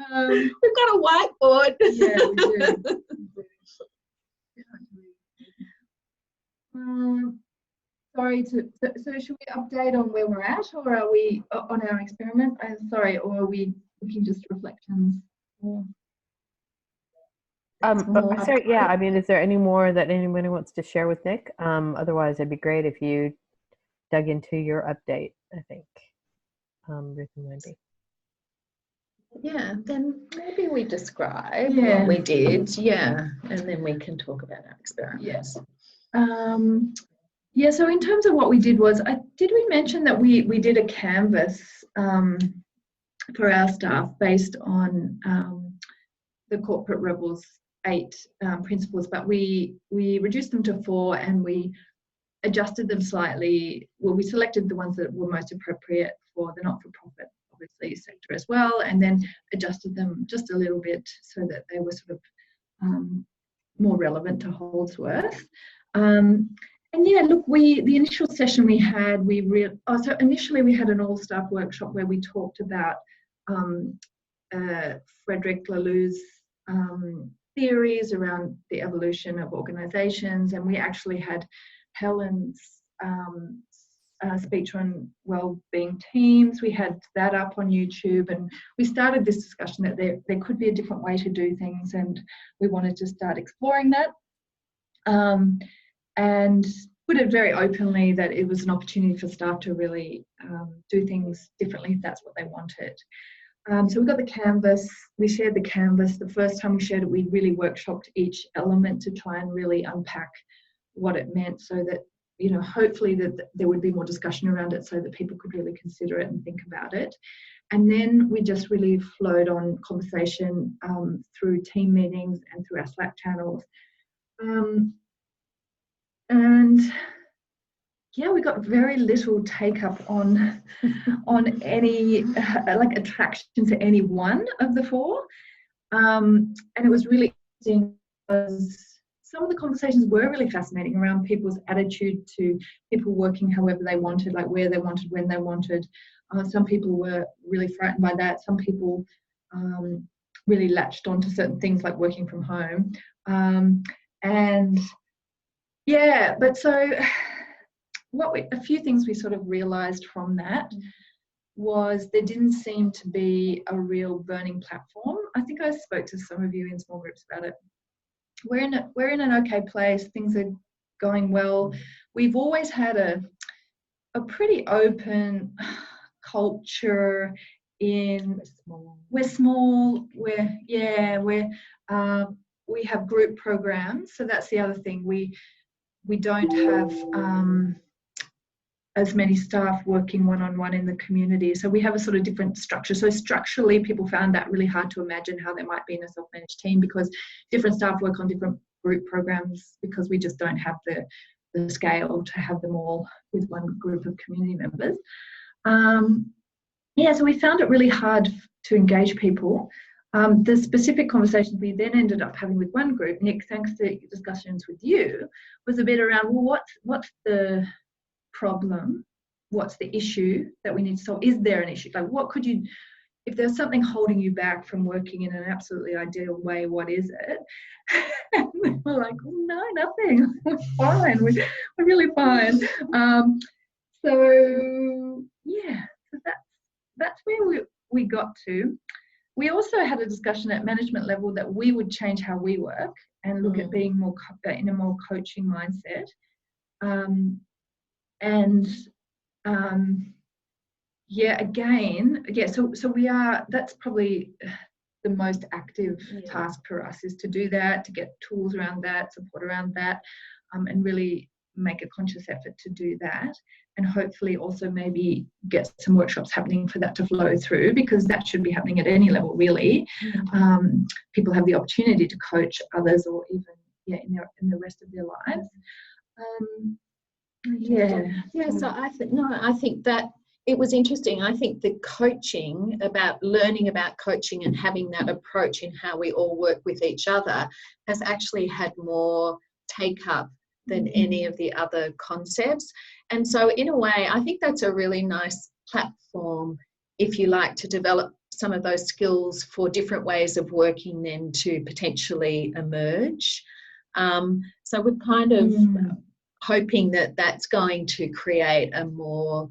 We've got a whiteboard. Yeah, we do. Sorry, so should we update on where we're at, or are we on our experiment? Sorry, or are we looking just reflections? Or Sorry, yeah, I mean, is there any more that anybody wants to share with Nick? Otherwise, it'd be great if you dug into your update, I think. Ruth and Wendy. Yeah, then maybe we describe what we did, and then we can talk about our experiments. Yes. So in terms of what we did was, did we mention that we did a canvas for our staff based on the Corporate Rebels 8 principles, but we reduced them to 4 and we adjusted them slightly. Well, we selected the ones that were most appropriate for the not-for-profit, obviously, sector as well, and then adjusted them just a little bit so that they were sort of more relevant to Holdsworth. And yeah, look, the initial session we had, so initially we had an all-staff workshop where we talked about Frederick Laloux's theories around the evolution of organisations, and we actually had Helen's speech on well-being teams. We had that up on YouTube, and we started this discussion that there could be a different way to do things, and we wanted to start exploring that. And put it very openly that it was an opportunity for staff to really do things differently if that's what they wanted. So we got the canvas, we shared the canvas. The first time we shared it, we really workshopped each element to try and really unpack what it meant so that, hopefully that there would be more discussion around it so that people could really consider it and think about it. And then we just really flowed on conversation through team meetings and through our Slack channels. And yeah, we got very little take up on any attraction to any one of the 4. And it was really interesting because some of the conversations were really fascinating around people's attitude to people working however they wanted, like where they wanted, when they wanted. Some people were really frightened by that. Some people really latched onto certain things like working from home. And yeah, but so a few things we sort of realised from that was there didn't seem to be a real burning platform. I think I spoke to some of you in small groups about it. We're in an okay place. Things are going well. We've always had a pretty open culture. We're small. We have group programs, so that's the other thing. We don't have as many staff working one-on-one in the community, so we have a sort of different structure. So structurally, people found that really hard to imagine how they might be in a self-managed team, because different staff work on different group programs, because we just don't have the scale to have them all with one group of community members. So we found it really hard to engage people. The specific conversations we then ended up having with one group, Nick, thanks to discussions with you, was a bit around, well, what's the problem? What's the issue that we need to solve? Is there an issue? Like, what could you, if there's something holding you back from working in an absolutely ideal way, what is it? And we're like, oh, no, nothing. We're fine. We're really fine. So that's where we got to. We also had a discussion at management level that we would change how we work and look at being more in a more coaching mindset. So we are, that's probably the most active task for us, is to do that, to get tools around that, support around that, and really make a conscious effort to do that, and hopefully also maybe get some workshops happening for that to flow through, because that should be happening at any level, really. People have the opportunity to coach others, or even in the rest of their lives. So I think that it was interesting. I think the coaching, about learning about coaching and having that approach in how we all work with each other, has actually had more take up than any of the other concepts. And so in a way, I think that's a really nice platform, if you like, to develop some of those skills for different ways of working then to potentially emerge. So we're kind of hoping that that's going to create a more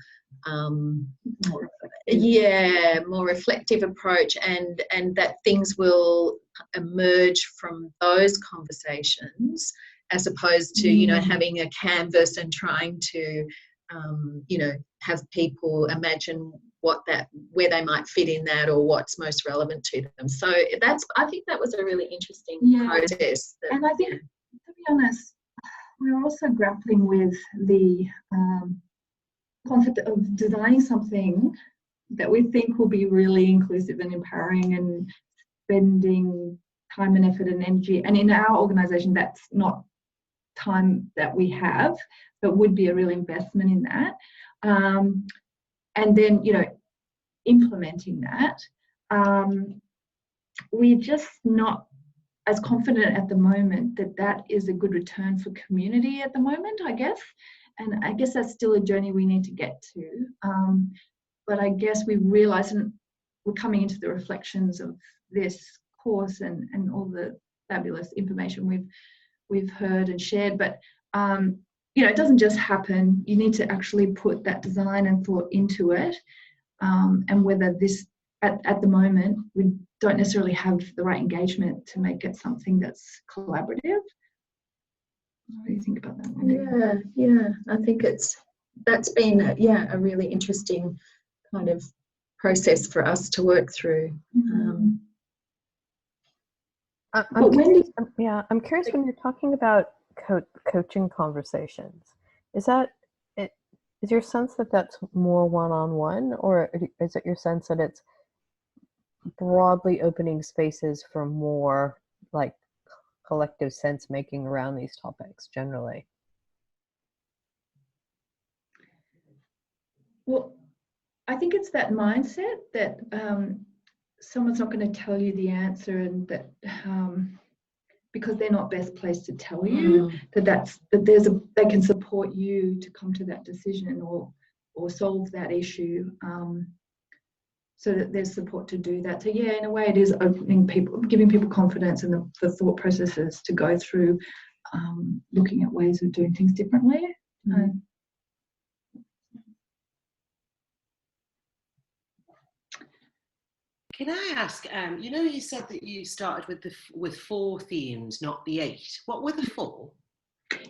more reflective approach, and that things will emerge from those conversations, as opposed to having a canvas and trying to have people imagine where they might fit in that, or what's most relevant to them. So I think that was a really interesting process. And I think, to be honest, we're also grappling with the concept of designing something that we think will be really inclusive and empowering, and spending time and effort and energy. And in our organisation, that's not time that we have, but would be a real investment in that. And then, implementing that. We're just not as confident at the moment that is a good return for community at the moment, I guess. And I guess that's still a journey we need to get to. But I guess we realise, and we're coming into the reflections of this course and all the fabulous information we've heard and shared. But it doesn't just happen. You need to actually put that design and thought into it. And whether this, at the moment, we don't necessarily have the right engagement to make it something that's collaborative. What do you think about that, Wendy? Yeah. I think that's been a really interesting kind of process for us to work through. I'm curious, when you're talking about coaching conversations, is your sense that that's more one-on-one, or is it your sense that it's broadly opening spaces for more like collective sense making around these topics generally? Well, I think it's that mindset that someone's not going to tell you the answer, and that because they're not best placed to tell you, they can support you to come to that decision or solve that issue, so that there's support to do that. So in a way, it is opening people, giving people confidence in the thought processes to go through, looking at ways of doing things differently. Can I ask, you said that you started with 4 themes, not the 8. What were the 4?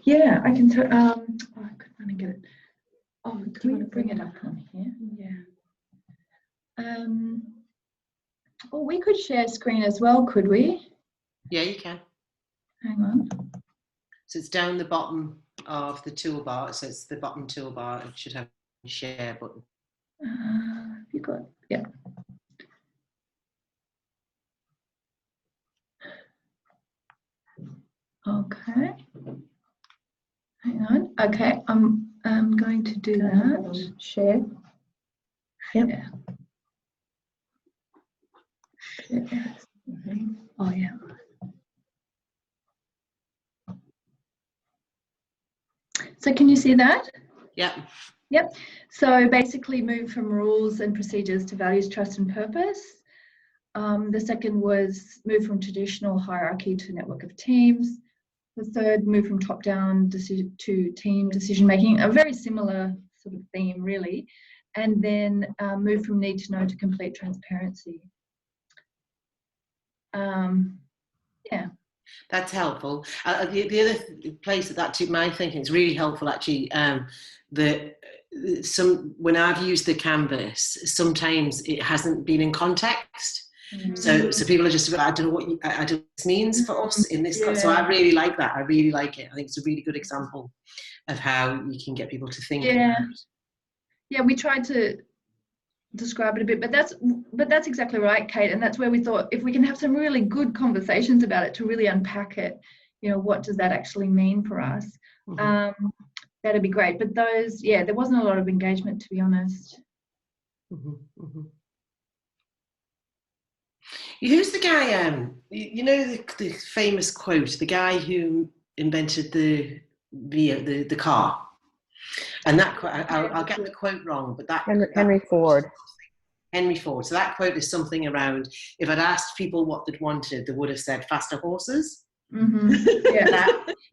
Yeah, I can tell. Oh, I couldn't really get it. Oh, do you want to bring it up on here? Yeah. Well, we could share screen as well, could we? Yeah, you can. Hang on. So it's down the bottom of the toolbar. So it's the bottom toolbar. It should have a share button. You got, yeah. Okay. Hang on. Okay, I'm going to do that. Share. Yep. Yeah. Oh yeah. So can you see that? Yeah. Yep. So basically move from rules and procedures to values, trust and purpose. The second was move from traditional hierarchy to network of teams. The third, move from top-down to team decision-making, a very similar sort of theme really. And then move from need to know to complete transparency. Yeah. That's helpful. The other place that took my thinking is really helpful actually. When I've used the canvas, sometimes it hasn't been in context. So people are just, I don't know what this means for us in this. So I really like that. I really like it. I think it's a really good example of how you can get people to think. Yeah. Yeah, we tried to describe it a bit, but that's exactly right, Kate. And that's where we thought if we can have some really good conversations about it to really unpack it, what does that actually mean for us? That'd be great. But there wasn't a lot of engagement, to be honest. Who's the guy? The famous quote, the guy who invented the car. And that I'll get the quote wrong, but that Henry Ford. Henry Ford. So that quote is something around, if I'd asked people what they'd wanted, they would have said faster horses. Yeah.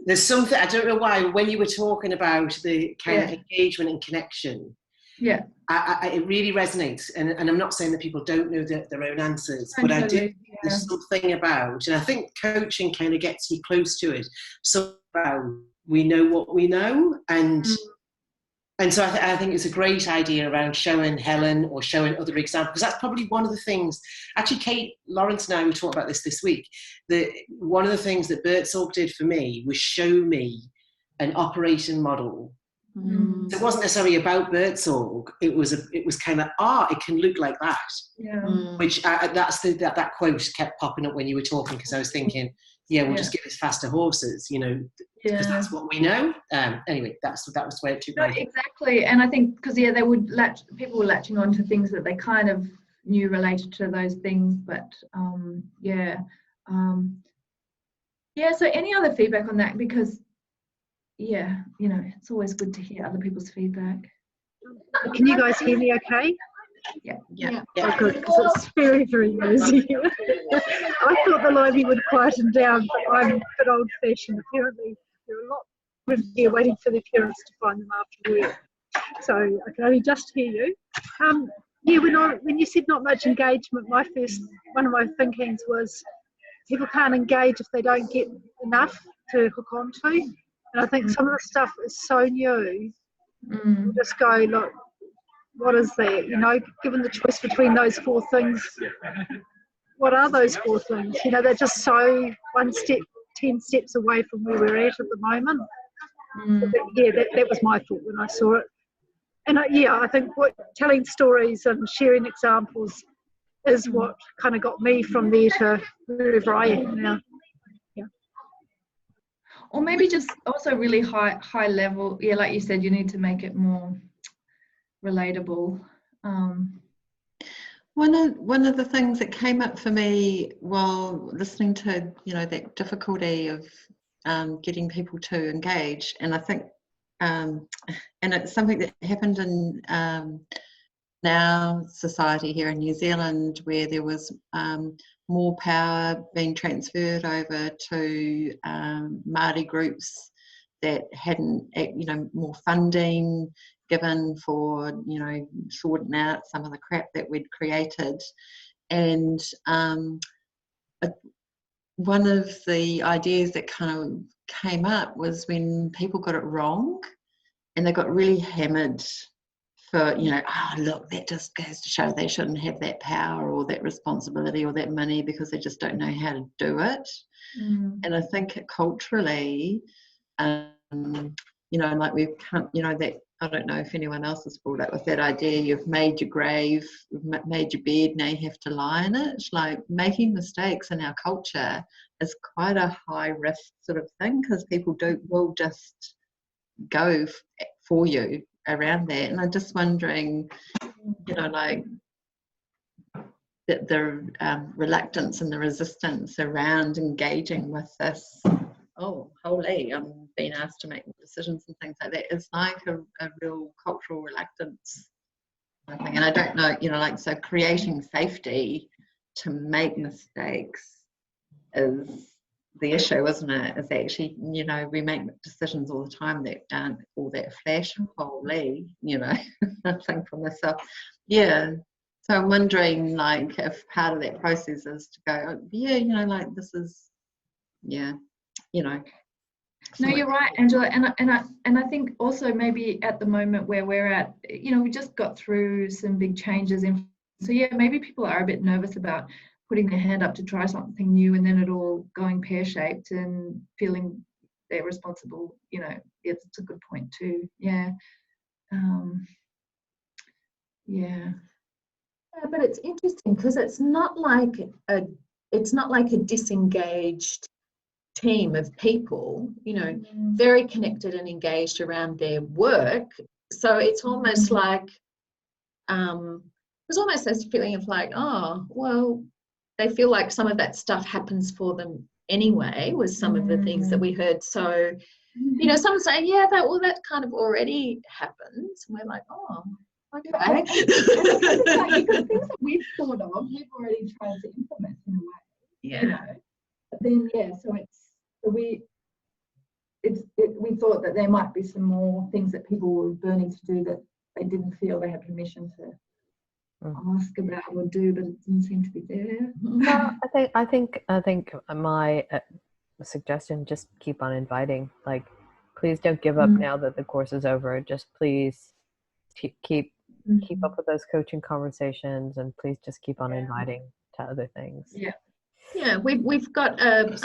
There's something, I don't know why, when you were talking about the kind of engagement and connection, it really resonates. And I'm not saying that people don't know their own answers, but I do. There's something about, and I think coaching kind of gets you close to it. So we know what we know, and so I think it's a great idea around showing Helen or showing other examples, because that's probably one of the things. Actually, Kate, Lawrence and I, we talked about this week. One of the things that Birdsong did for me was show me an operating model. So it wasn't necessarily about Birdsong. It was kind of it can look like that. Yeah. Which that quote kept popping up when you were talking, because I was thinking, we'll just give us faster horses, because that's what we know. Anyway, that was where it took me. Exactly, and I think because people were latching on to things that they kind of knew related to those things, but So any other feedback on that? Because it's always good to hear other people's feedback. Can you guys hear me okay? Yeah. Oh, good, because it's very, very noisy. I thought the library would quieten down, but I'm a bit old-fashioned. Apparently, there are a lot of women here waiting for their parents to find them after work. So I can only just hear you. When you said not much engagement, one of my thinkings was people can't engage if they don't get enough to hook onto. And I think some of the stuff is so new. You just go, look, what is that? Given the choice between those 4 things, what are those 4 things? They're just so 1 step, 10 steps away from where we're at the moment. That was my thought when I saw it. And I think telling stories and sharing examples is what kind of got me from there to wherever I am now. Or maybe just also really high level. Yeah, like you said, you need to make it more relatable. One of the things that came up for me while listening to that difficulty of getting people to engage, and I think and it's something that happened in our society here in New Zealand, where there was more power being transferred over to Māori groups that hadn't, more funding given for, sorting out some of the crap that we'd created. And one of the ideas that kind of came up was when people got it wrong and they got really hammered for, you know, oh, look, that just goes to show they shouldn't have that power or that responsibility or that money because they just don't know how to do it. And I think culturally, you know, like we've come, you know, that I don't know if anyone else has brought up with that idea. You've made your grave, you've made your bed, now you have to lie in it. Like making mistakes in our culture is quite a high risk sort of thing because people will just go for you around that. And I'm just wondering, you know, like the reluctance and the resistance around engaging with this. Oh, holy, I'm being asked to make decisions and things like that. It's like a real cultural reluctance, I think. And I don't know, you know, like, so creating safety to make mistakes is the issue, isn't it? Is actually, you know, we make decisions all the time that aren't all that flash and holy, you know, I think for myself. Yeah. So I'm wondering, like, if part of that process is to go, yeah, you know, like this is, yeah. You know. No, you're right, Angela, and I think also maybe at the moment where we're at, you know, we just got through some big changes in, so yeah, maybe people are a bit nervous about putting their hand up to try something new and then it all going pear-shaped and feeling they're responsible. You know, it's a good point too. Yeah. Yeah. But it's interesting because it's not like a disengaged team of people, you know, very connected and engaged around their work. So it's almost like there's almost this feeling of like, oh, well, they feel like some of that stuff happens for them anyway, was some of the things that we heard. So, you know, some say, yeah, that kind of already happens. And we're like, oh, okay. Because things that we've thought of, we've already tried to implement in a way. Yeah. You know? But then, yeah, so we thought that there might be some more things that people were burning to do that they didn't feel they had permission to ask about or do, but it didn't seem to be there. Well, I think my suggestion, just keep on inviting. Like, please don't give up now that the course is over. Just please keep up with those coaching conversations, and please just keep on inviting to other things. Yeah. Yeah, we've got a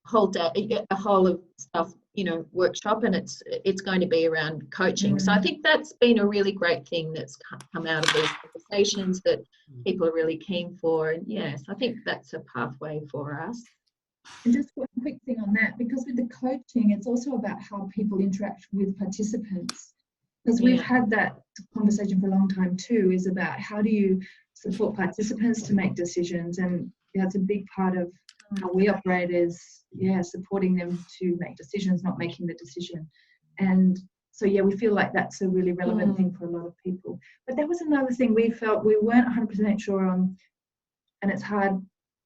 whole day, a whole of stuff, you know, workshop, and it's going to be around coaching. So I think that's been a really great thing that's come out of these conversations that people are really keen for. And yes, I think that's a pathway for us. And just one quick thing on that, because with the coaching, it's also about how people interact with participants. Because we've had that conversation for a long time too, is about how do you support participants to make decisions, and that's a big part of how we operate is, supporting them to make decisions, not making the decision. And so, we feel like that's a really relevant thing for a lot of people. But there was another thing we felt we weren't 100% sure on, and it's hard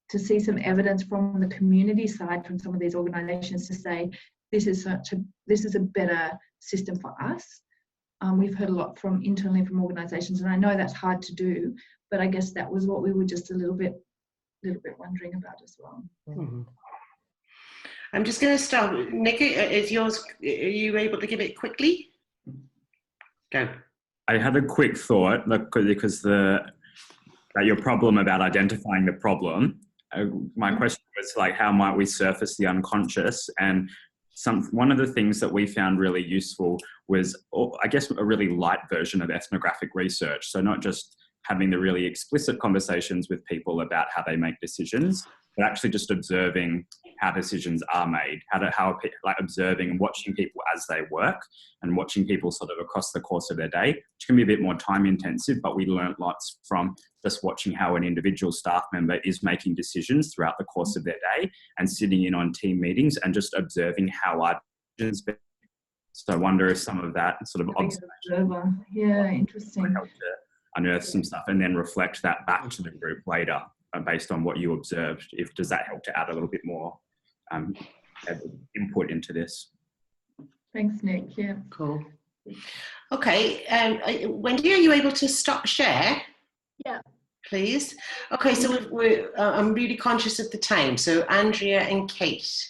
to see some evidence from the community side from some of these organisations to say this is a better system for us. We've heard a lot from internally from organisations, and I know that's hard to do, but I guess that was what we were just a little bit wondering about as well. I'm just going to start. Nick, is yours? Are you able to give it quickly? Go. I had a quick thought, because your problem about identifying the problem. My question was like, how might we surface the unconscious? And one of the things that we found really useful was, I guess, a really light version of ethnographic research. So not just having the really explicit conversations with people about how they make decisions, but actually just observing how decisions are made, like observing and watching people as they work and watching people sort of across the course of their day, which can be a bit more time intensive, but we learned lots from just watching how an individual staff member is making decisions throughout the course of their day and sitting in on team meetings and just observing how our decisions be. So I wonder if some of that sort of observation, interesting, help to unearth some stuff and then reflect that back to the group later based on what you observed. Does that help to add a little bit more input into this? Thanks, Nick. Yeah. Cool. Okay. Wendy, are you able to stop share? Yeah. Please. Okay, so I'm really conscious of the time. So Andrea and Kate.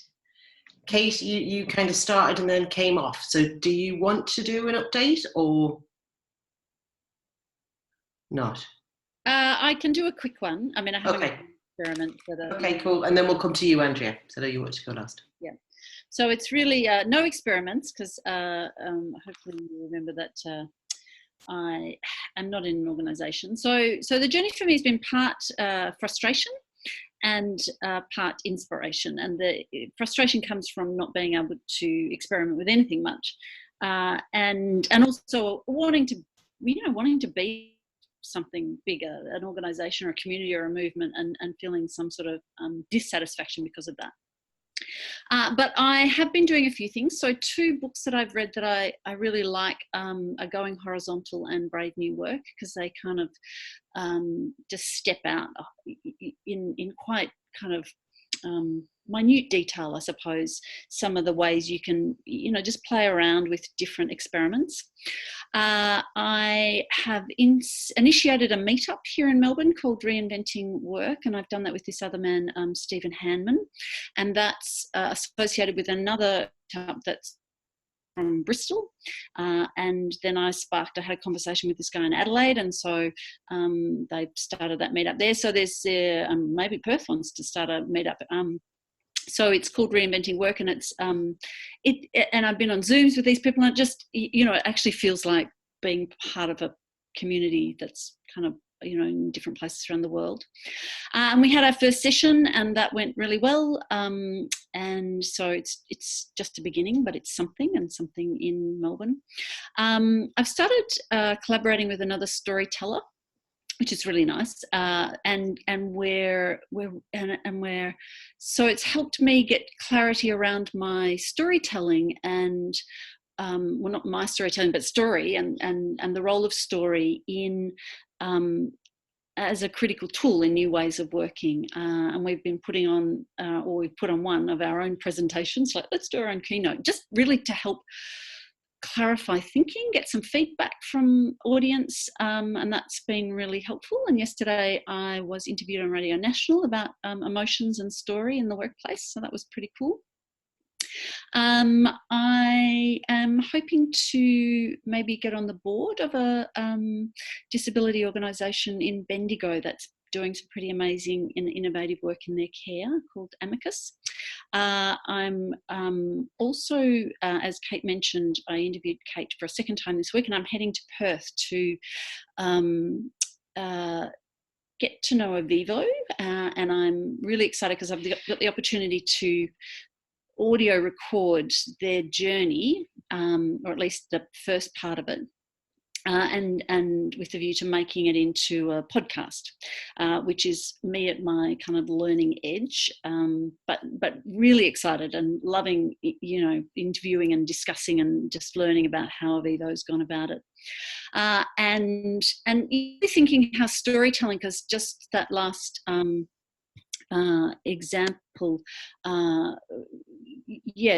Kate, you kind of started and then came off. So do you want to do an update or not? I can do a quick one. I mean, I haven't Okay. got an experiment. But, Okay, cool. And then we'll come to you, Andrea. So you want to go last. Yeah. So it's really no experiments, because hopefully you remember that I am not in an organisation. So the journey for me has been part frustration and part inspiration. And the frustration comes from not being able to experiment with anything much, and also wanting to be something bigger, an organisation or a community or a movement, and feeling some sort of dissatisfaction because of that. But I have been doing a few things. So 2 books that I've read that I really like are Going Horizontal and Brave New Work, because they kind of just step out in quite kind of minute detail, I suppose, some of the ways you can, just play around with different experiments. I have initiated a meetup here in Melbourne called Reinventing Work, and I've done that with this other man, Stephen Hanman, and that's associated with another meetup that's from Bristol, and then I had a conversation with this guy in Adelaide, and so they started that meetup there. So there's maybe Perth wants to start a meetup. So it's called Reinventing Work, and it's and I've been on Zooms with these people, and it just, it actually feels like being part of a community that's kind of, in different places around the world. And we had our first session, and that went really well. And so it's just a beginning, but it's something in Melbourne. I've started collaborating with another storyteller, which is really nice, and so it's helped me get clarity around my storytelling and well, not my storytelling, but story and the role of story in as a critical tool in new ways of working. And we've been putting on, or we've put on one of our own presentations, like let's do our own keynote, just really to help clarify thinking, get some feedback from audience, and that's been really helpful. And yesterday I was interviewed on Radio National about emotions and story in the workplace, so that was pretty cool. I am hoping to maybe get on the board of a disability organisation in Bendigo that's doing some pretty amazing and innovative work in their care, called Amicus. I'm also, as Kate mentioned, I interviewed Kate for a second time this week, and I'm heading to Perth to get to know Avivo, and I'm really excited because I've got the opportunity to audio record their journey, or at least the first part of it, and with the view to making it into a podcast, which is me at my kind of learning edge, but really excited and loving, interviewing and discussing and just learning about how Avivo's gone about it, and thinking how storytelling, because just that last example,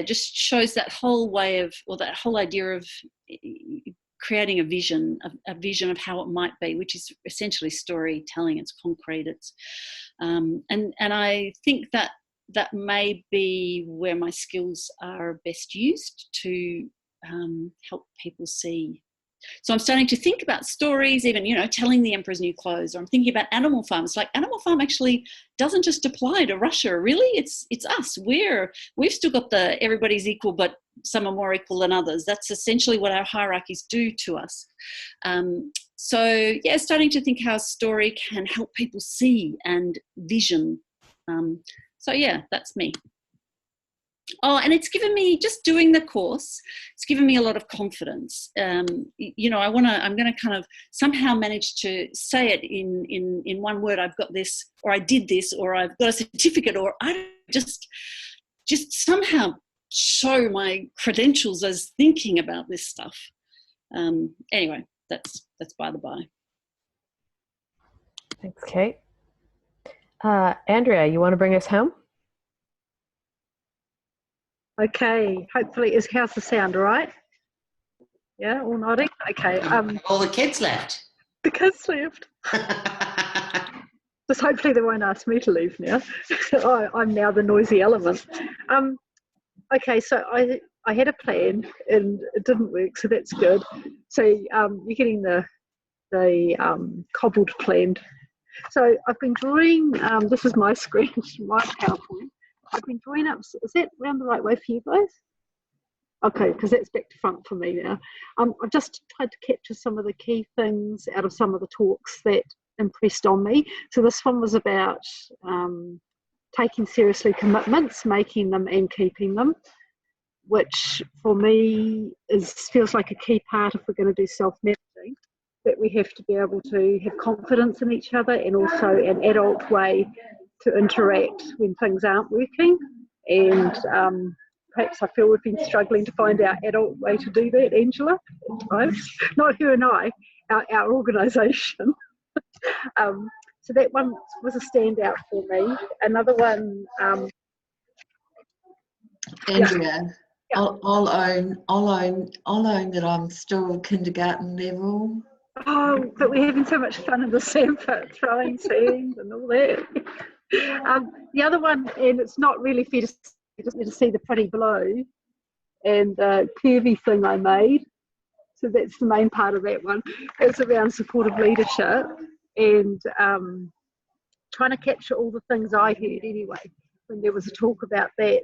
just shows that whole way of, or that whole idea of creating a vision of how it might be, which is essentially storytelling. It's concrete. It's and I think that may be where my skills are best used to help people see. So I'm starting to think about stories, even, telling the emperor's new clothes, or I'm thinking about Animal Farm. It's like Animal Farm actually doesn't just apply to Russia, really. It's us. We've still got the everybody's equal, but some are more equal than others. That's essentially what our hierarchies do to us. So starting to think how story can help people see and vision. That's me. Oh, and it's given me, just doing the course, it's given me a lot of confidence. I'm going to kind of somehow manage to say it in one word. I've got this, or I did this, or I've got a certificate, or I just somehow show my credentials as thinking about this stuff. Anyway, that's by the by. Thanks, Kate. Andrea, you want to bring us home? Okay, hopefully, how's the sound, all right? Yeah, all nodding? Okay. All the kids left. The kids left. Just hopefully they won't ask me to leave now. I'm now the noisy element. Okay, so I had a plan and it didn't work, so that's good. So you're getting the cobbled plan. So I've been drawing, this is my screen, my PowerPoint. I've been drawing up, is that round the right way for you guys? Okay, because that's back to front for me now. I've just tried to capture some of the key things out of some of the talks that impressed on me. So this one was about taking seriously commitments, making them and keeping them, which for me feels like a key part if we're going to do self-managing, that we have to be able to have confidence in each other and also an adult way to interact when things aren't working. And perhaps I feel we've been struggling to find our adult way to do that, Angela, at times. Not you and I, our organisation. So that one was a standout for me. Another one... Andrea, yeah. I'll own that I'm still kindergarten level. Oh, but we're having so much fun in the sandpit, throwing sand and all that. The other one, and it's not really fair to see, just need to see the pretty blue and the curvy thing I made. So that's the main part of that one. It's around supportive leadership and trying to capture all the things I heard anyway when there was a talk about that.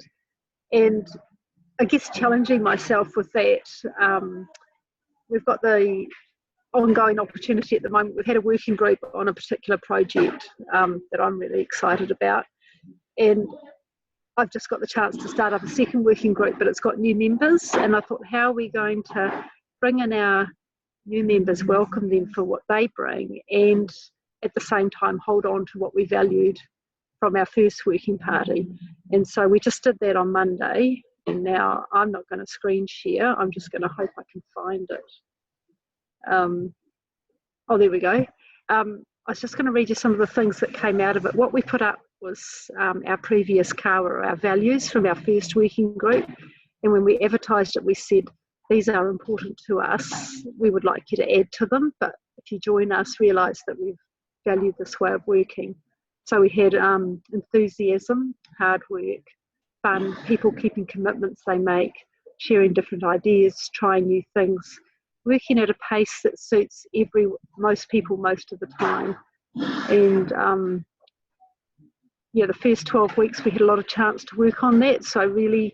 And I guess challenging myself with that. We've got the ongoing opportunity at the moment. We've had a working group on a particular project that I'm really excited about. And I've just got the chance to start up a second working group, but it's got new members. And I thought, how are we going to bring in our new members, welcome them for what they bring, and at the same time hold on to what we valued from our first working party. And so we just did that on Monday. And now I'm not going to screen share. I'm just going to hope I can find it. Oh, there we go. I was just going to read you some of the things that came out of it. What we put up was our previous CAWA, our values from our first working group. And when we advertised it, we said, these are important to us. We would like you to add to them. But if you join us, realise that we've valued this way of working. So we had enthusiasm, hard work, fun, people keeping commitments they make, sharing different ideas, trying new things, working at a pace that suits most people most of the time. And yeah, the first 12 weeks we had a lot of chance to work on that. So really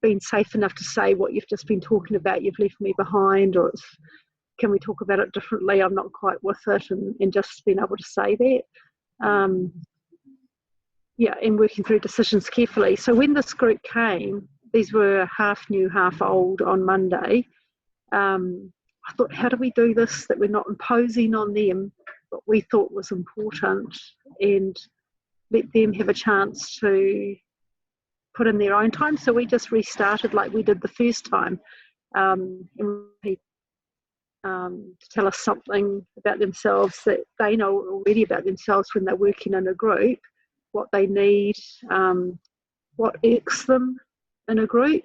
being safe enough to say what you've just been talking about, you've left me behind, or can we talk about it differently, I'm not quite with it, and just being able to say that. Yeah, and working through decisions carefully. So when this group came, these were half new, half old on Monday. I thought, how do we do this that we're not imposing on them what we thought was important, and let them have a chance to put in their own time. So we just restarted like we did the first time, and to tell us something about themselves that they know already about themselves when they're working in a group, what they need, what irks them in a group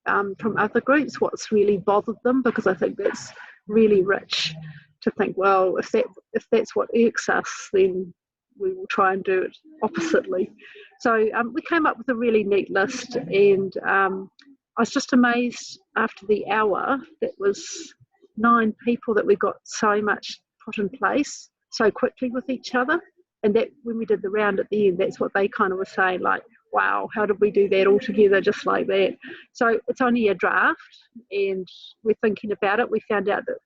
from other groups, what's really bothered them, because I think that's really rich to think, well, if that's what irks us, then we will try and do it oppositely. So we came up with a really neat list, and I was just amazed after the hour, that was 9 people that we got so much put in place so quickly with each other. And that when we did the round at the end, that's what they kind of were saying, like, wow, how did we do that all together just like that? So it's only a draft, and we're thinking about it. We found out that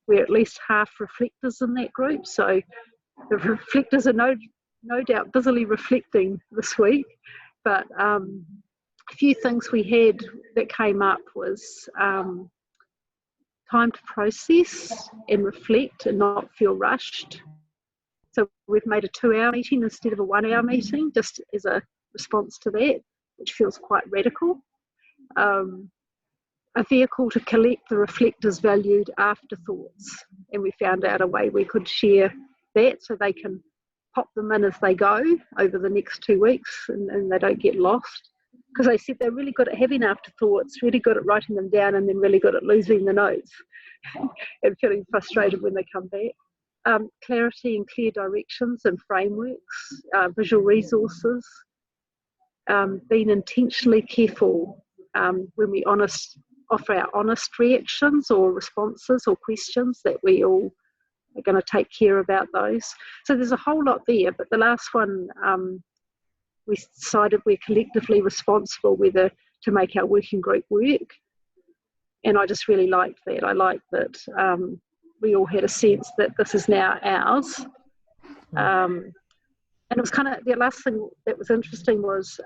we're at least half reflectors in that group. So the reflectors are no doubt busily reflecting this week. But a few things we had that came up was time to process and reflect and not feel rushed. So we've made a 2-hour meeting instead of a 1-hour meeting, just as a response to that, which feels quite radical. A vehicle to collect the reflectors' valued afterthoughts, and we found out a way we could share that so they can pop them in as they go over the next 2 weeks, and they don't get lost. Because they said they're really good at having afterthoughts, really good at writing them down, and then really good at losing the notes and feeling frustrated when they come back. clarity and clear directions and frameworks, visual resources, being intentionally careful when we offer our honest reactions or responses or questions, that we all are going to take care about those. So there's a whole lot there, but the last one, we decided we're collectively responsible whether to make our working group work. And I just really liked that. I liked that we all had a sense that this is now ours. And it was kind of, the last thing that was interesting was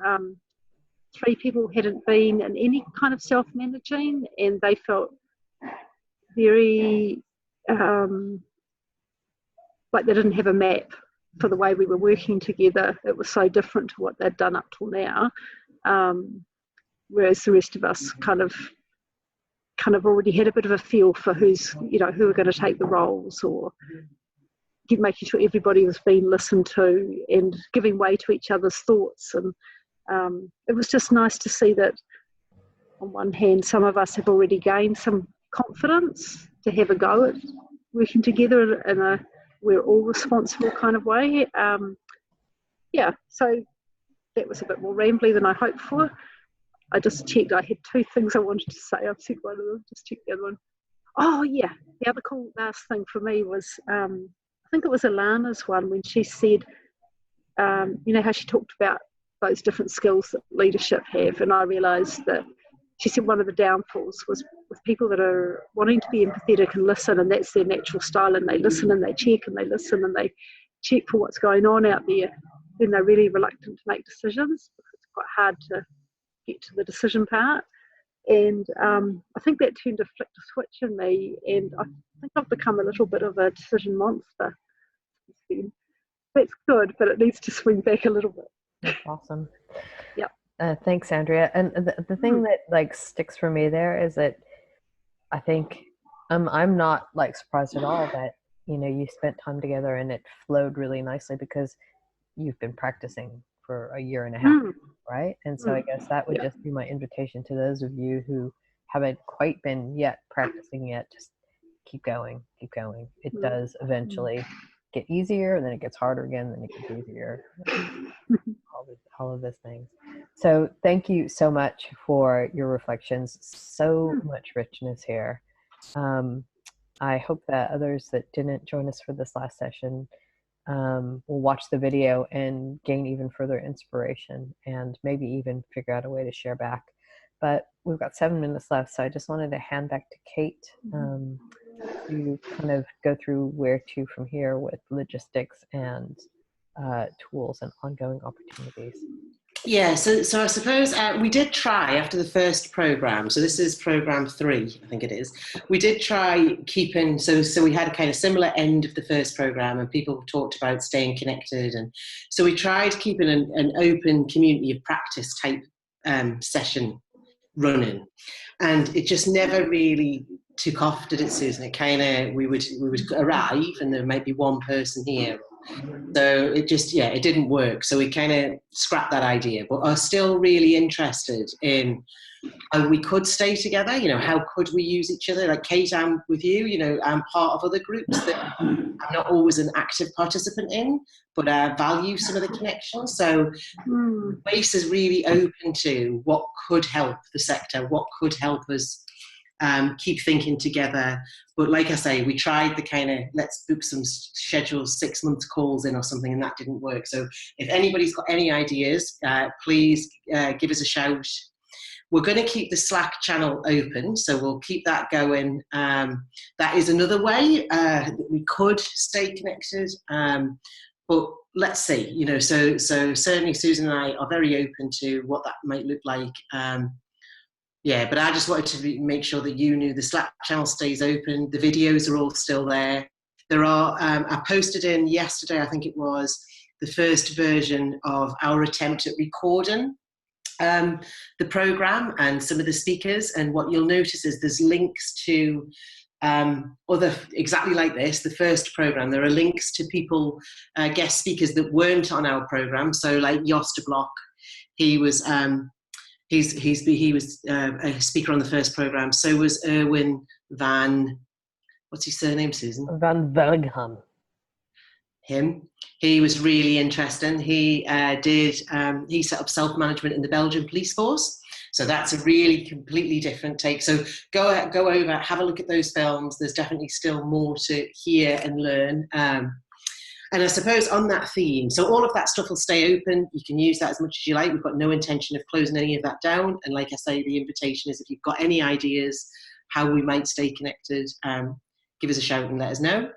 3 people hadn't been in any kind of self-managing, and they felt very like they didn't have a map for the way we were working together. It was so different to what they'd done up till now, whereas the rest of us kind of already had a bit of a feel for who's, who are going to take the roles, or making sure everybody was being listened to and giving way to each other's thoughts. And it was just nice to see that on one hand, some of us have already gained some confidence to have a go at working together in a we're all responsible kind of way. So that was a bit more rambly than I hoped for. I just checked, I had 2 things I wanted to say. I've said one of them, just check the other one. Oh yeah, the other cool last thing for me was, I think it was Alana's one, when she said, how she talked about those different skills that leadership have, and I realised that she said one of the downfalls was with people that are wanting to be empathetic and listen, and that's their natural style, and they listen and they check and they listen and they check for what's going on out there, then they're really reluctant to make decisions because it's quite hard to get to the decision part. And I think that turned to flick a switch in me, and I think I've become a little bit of a decision monster. That's good, but it needs to swing back a little bit. That's awesome. Yep. Thanks, Andrea. And the thing that sticks for me there is that I think I'm not surprised at all that you spent time together and it flowed really nicely, because you've been practicing for a year and a half, right? And so I guess that would just be my invitation to those of you who haven't quite been yet practicing yet. Just keep going. It does eventually get easier, and then it gets harder again, then it gets easier. all of those things. So thank you so much for your reflections. So much richness here. I hope that others that didn't join us for this last session will watch the video and gain even further inspiration, and maybe even figure out a way to share back. But we've got 7 minutes left, so I just wanted to hand back to Kate to kind of go through where to from here with logistics and tools and ongoing opportunities. Yeah, so I suppose we did try after the first program. So this is program 3, I think it is. We did try keeping, so we had a kind of similar end of the first program, and people talked about staying connected. And so we tried keeping an open community of practice type session running, and it just never really took off, did it, Susan? It kind of, we would arrive and there might be one person here. So it just, it didn't work. So we kind of scrapped that idea, but are still really interested in how we could stay together. How could we use each other? Like Kate, I'm with you, I'm part of other groups that I'm not always an active participant in, but I value some of the connections. So WACE is really open to what could help the sector, what could help us keep thinking together. But like I say, we tried the kind of let's book some scheduled 6-month calls in or something, and that didn't work. So if anybody's got any ideas, please give us a shout. We're going to keep the Slack channel open, so we'll keep that going. That is another way that we could stay connected, but let's see. So certainly Susan and I are very open to what that might look like. But I just wanted to make sure that you knew the Slack channel stays open. The videos are all still there. There are, I posted in yesterday, I think it was, the first version of our attempt at recording the program and some of the speakers. And what you'll notice is there's links to other, exactly like this, the first program. There are links to people, guest speakers that weren't on our program. So like Jost de Blok, he was... He was a speaker on the first program. So was Erwin van, what's his surname, Susan? Van Velghan. him. He was really interesting. He he set up self-management in the Belgian police force. So that's a really completely different take. So go over, have a look at those films. There's definitely still more to hear and learn. And I suppose on that theme, so all of that stuff will stay open. You can use that as much as you like. We've got no intention of closing any of that down. And like I say, the invitation is if you've got any ideas how we might stay connected, give us a shout and let us know.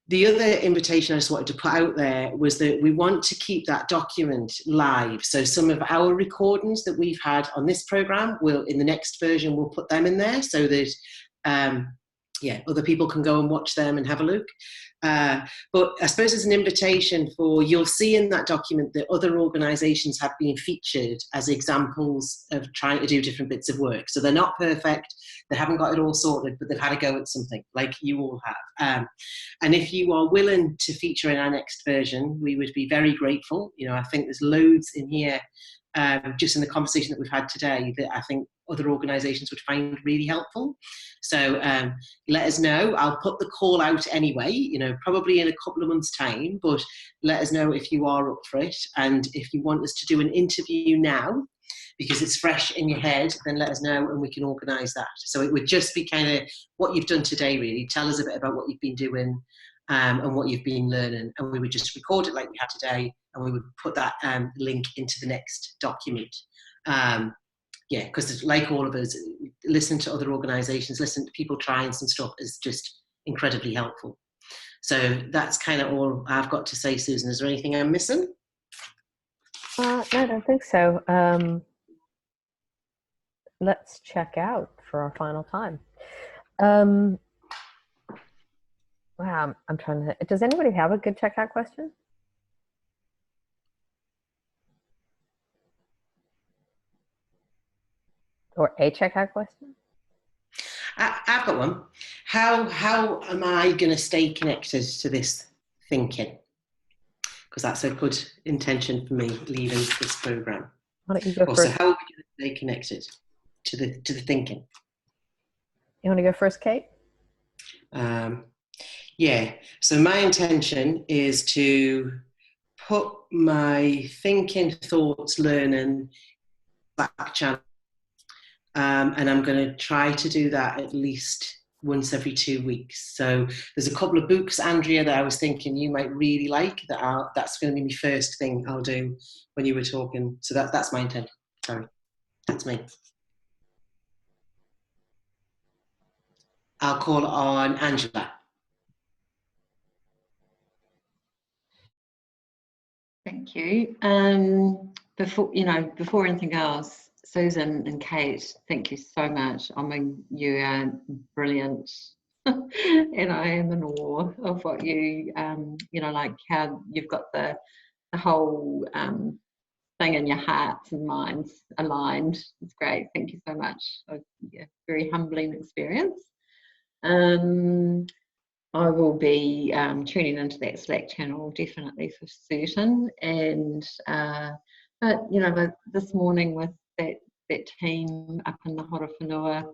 The other invitation I just wanted to put out there was that we want to keep that document live. So some of our recordings that we've had on this program will, in the next version, we'll put them in there so that other people can go and watch them and have a look. But I suppose it's an invitation for, you'll see in that document that other organisations have been featured as examples of trying to do different bits of work. So they're not perfect, they haven't got it all sorted, but they've had a go at something, like you all have. And if you are willing to feature in our next version, we would be very grateful. You know, I think there's loads in here, just in the conversation that we've had today, that I think other organisations would find really helpful. So let us know. I'll put the call out anyway, you know, probably in a couple of months' time, but let us know if you are up for it. And if you want us to do an interview now, because it's fresh in your head, then let us know and we can organise that. So it would just be kind of what you've done today, really. Tell us a bit about what you've been doing and what you've been learning. And we would just record it like we had today, and we would put that link into the next document. Because like all of us, listen to other organisations, listen to people trying some stuff is just incredibly helpful. So that's kind of all I've got to say, Susan. Is there anything I'm missing? No, I don't think so. Let's check out for our final time. Wow, I'm trying to. Does anybody have a good checkout question? Or a checkout question? I've got one. How am I going to stay connected to this thinking? Because that's a good intention for me leaving this program. Why don't you go also, first? how are we going to stay connected to the thinking? You want to go first, Kate? Yeah. So my intention is to put my thinking, thoughts, learning back channel. And I'm going to try to do that at least once every 2 weeks. So there's a couple of books, Andrea, that I was thinking you might really like. That's going to be my first thing I'll do when you were talking. So that's my intent. Sorry, that's me. I'll call on Angela. Thank you. Before anything else, Susan and Kate, thank you so much. I mean, you are brilliant, and I am in awe of what you, like how you've got the whole thing in your hearts and minds aligned. It's great. Thank you so much. Very humbling experience. I will be tuning into that Slack channel definitely for certain. And but this morning with that team up in the ROfinua,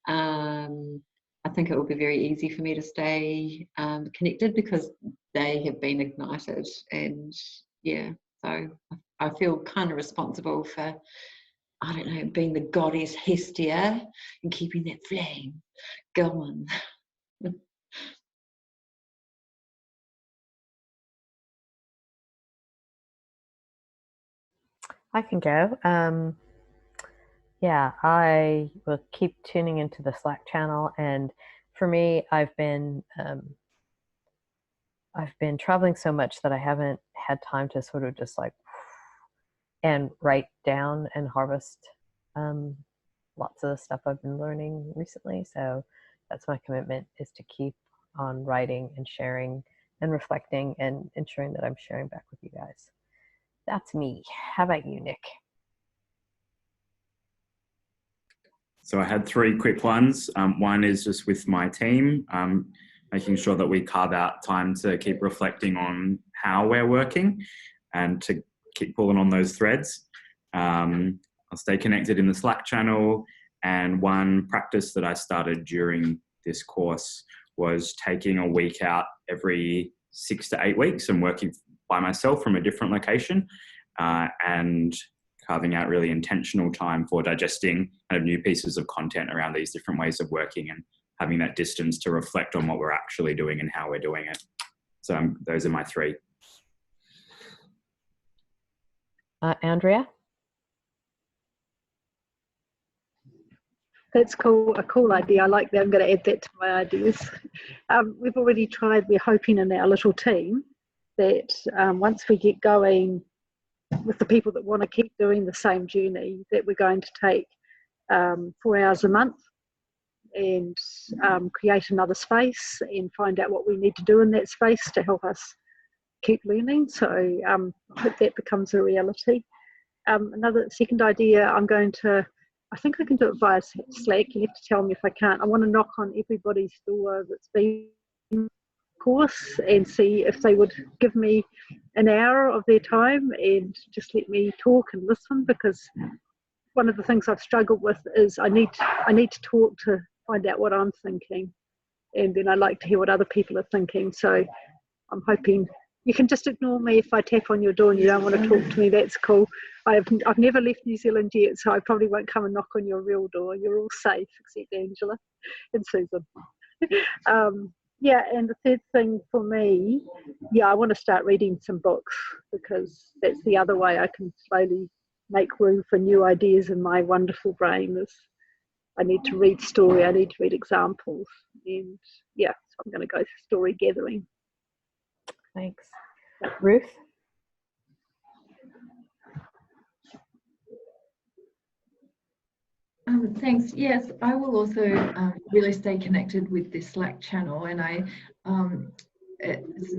I think it will be very easy for me to stay connected because they have been ignited, and so I feel kind of responsible for, I don't know, being the goddess Hestia and keeping that flame going. I can go. I will keep tuning into the Slack channel, and for me, I've been traveling so much that I haven't had time to sort of just like and write down and harvest lots of the stuff I've been learning recently. So that's my commitment, is to keep on writing and sharing and reflecting and ensuring that I'm sharing back with you guys. That's me. How about you, Nick? So I had 3 quick ones. One is just with my team, making sure that we carve out time to keep reflecting on how we're working and to keep pulling on those threads. I'll stay connected in the Slack channel. And one practice that I started during this course was taking a week out every 6 to 8 weeks and working by myself from a different location, and carving out really intentional time for digesting kind of new pieces of content around these different ways of working and having that distance to reflect on what we're actually doing and how we're doing it. So those are my 3. Andrea? That's cool. A cool idea. I like that. I'm going to add that to my ideas. We've already tried. We're hoping in our little team that once we get going with the people that want to keep doing the same journey, that we're going to take 4 hours a month and create another space and find out what we need to do in that space to help us keep learning. So I hope that becomes a reality. Another second idea, I think I can do it via Slack. You have to tell me if I can't. I want to knock on everybody's door that's been in the course and see if they would give me an hour of their time and just let me talk and listen, because one of the things I've struggled with is I need to talk to find out what I'm thinking, and then I like to hear what other people are thinking. So I'm hoping you can just ignore me if I tap on your door and you don't want to talk to me. That's cool. I've never left New Zealand yet, so I probably won't come and knock on your real door. You're all safe except Angela and Susan. And the third thing for me, I want to start reading some books, because that's the other way I can slowly make room for new ideas in my wonderful brain. Is I need to read story, I need to read examples, and so I'm going to go story gathering. Thanks. Ruth? Thanks. Yes, I will also really stay connected with this Slack channel, and it's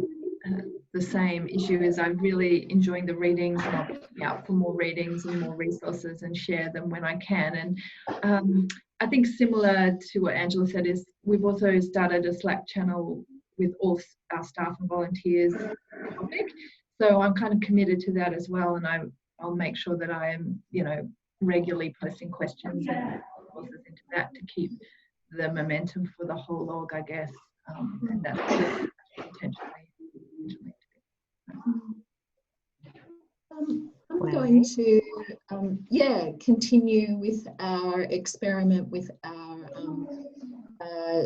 the same issue as I'm really enjoying the readings, and I'll be looking out for more readings and more resources and share them when I can. And I think similar to what Angela said is we've also started a Slack channel with all our staff and volunteers topic. So I'm kind of committed to that as well, and I'll make sure that I am, regularly posting questions and resources into that to keep the momentum for the whole org, I guess. And that's intentionally. I'm going to continue with our experiment with our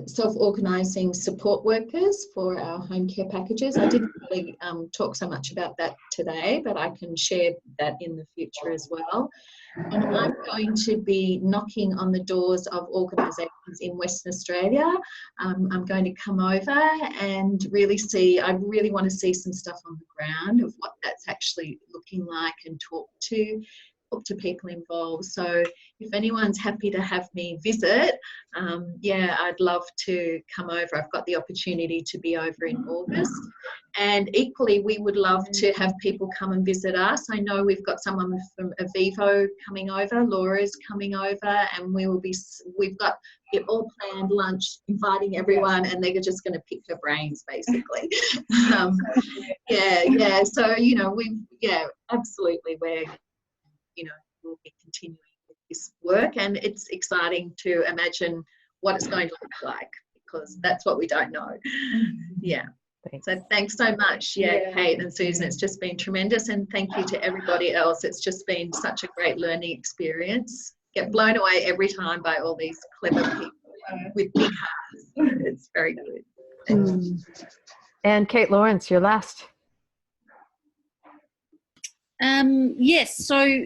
self-organising support workers for our home care packages. I didn't really talk so much about that today, but I can share that in the future as well. And I'm going to be knocking on the doors of organisations in Western Australia. I'm going to come over and really I really want to see some stuff on the ground of what that's actually looking like and talk to people involved. So if anyone's happy to have me visit, I'd love to come over. I've got the opportunity to be over in August, and equally we would love to have people come and visit us. I know we've got someone from Avivo coming over, Laura's coming over, and we've got it all planned, lunch, inviting everyone, and they're just going to pick their brains basically. So absolutely we'll be continuing with this work, and it's exciting to imagine what it's going to look like, because that's what we don't know. Thanks. So thanks so much, Kate and Susan. It's just been tremendous, and thank you to everybody else. It's just been such a great learning experience. Get blown away every time by all these clever people with big hearts. It's very good. And Kate Lawrence, you're last. Yes, so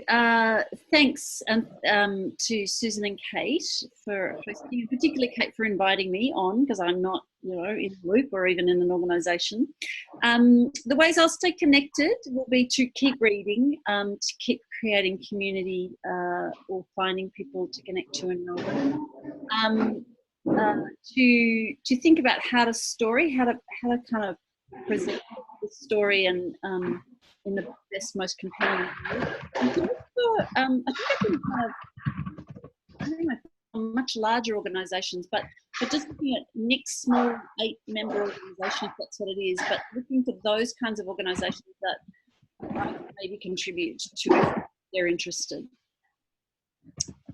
thanks to Susan and Kate for hosting, and particularly Kate for inviting me on, because I'm not, in the loop or even in an organisation. The ways I'll stay connected will be to keep reading, to keep creating community or finding people to connect to in Melbourne. To think about how to kind of present the story and in the best, most compelling way. I think I think much larger organisations, but just looking at Nick's small 8-member organisation, if that's what it is, but looking for those kinds of organisations that maybe contribute to it if they're interested.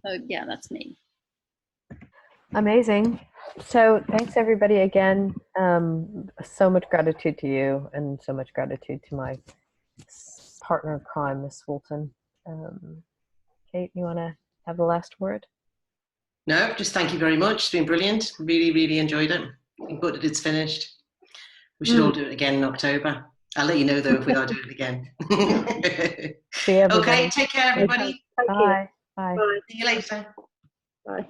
So that's me. Amazing. So thanks everybody again. So much gratitude to you, and so much gratitude to my partner in crime, Miss Walton. Kate, you want to have the last word? No, just thank you very much. It's been brilliant. Really, really enjoyed it. I'm good that it's finished. We should all do it again in October. I'll let you know though if we are doing it again. See everybody. Okay, take care everybody. Bye. Bye. See you later. Bye.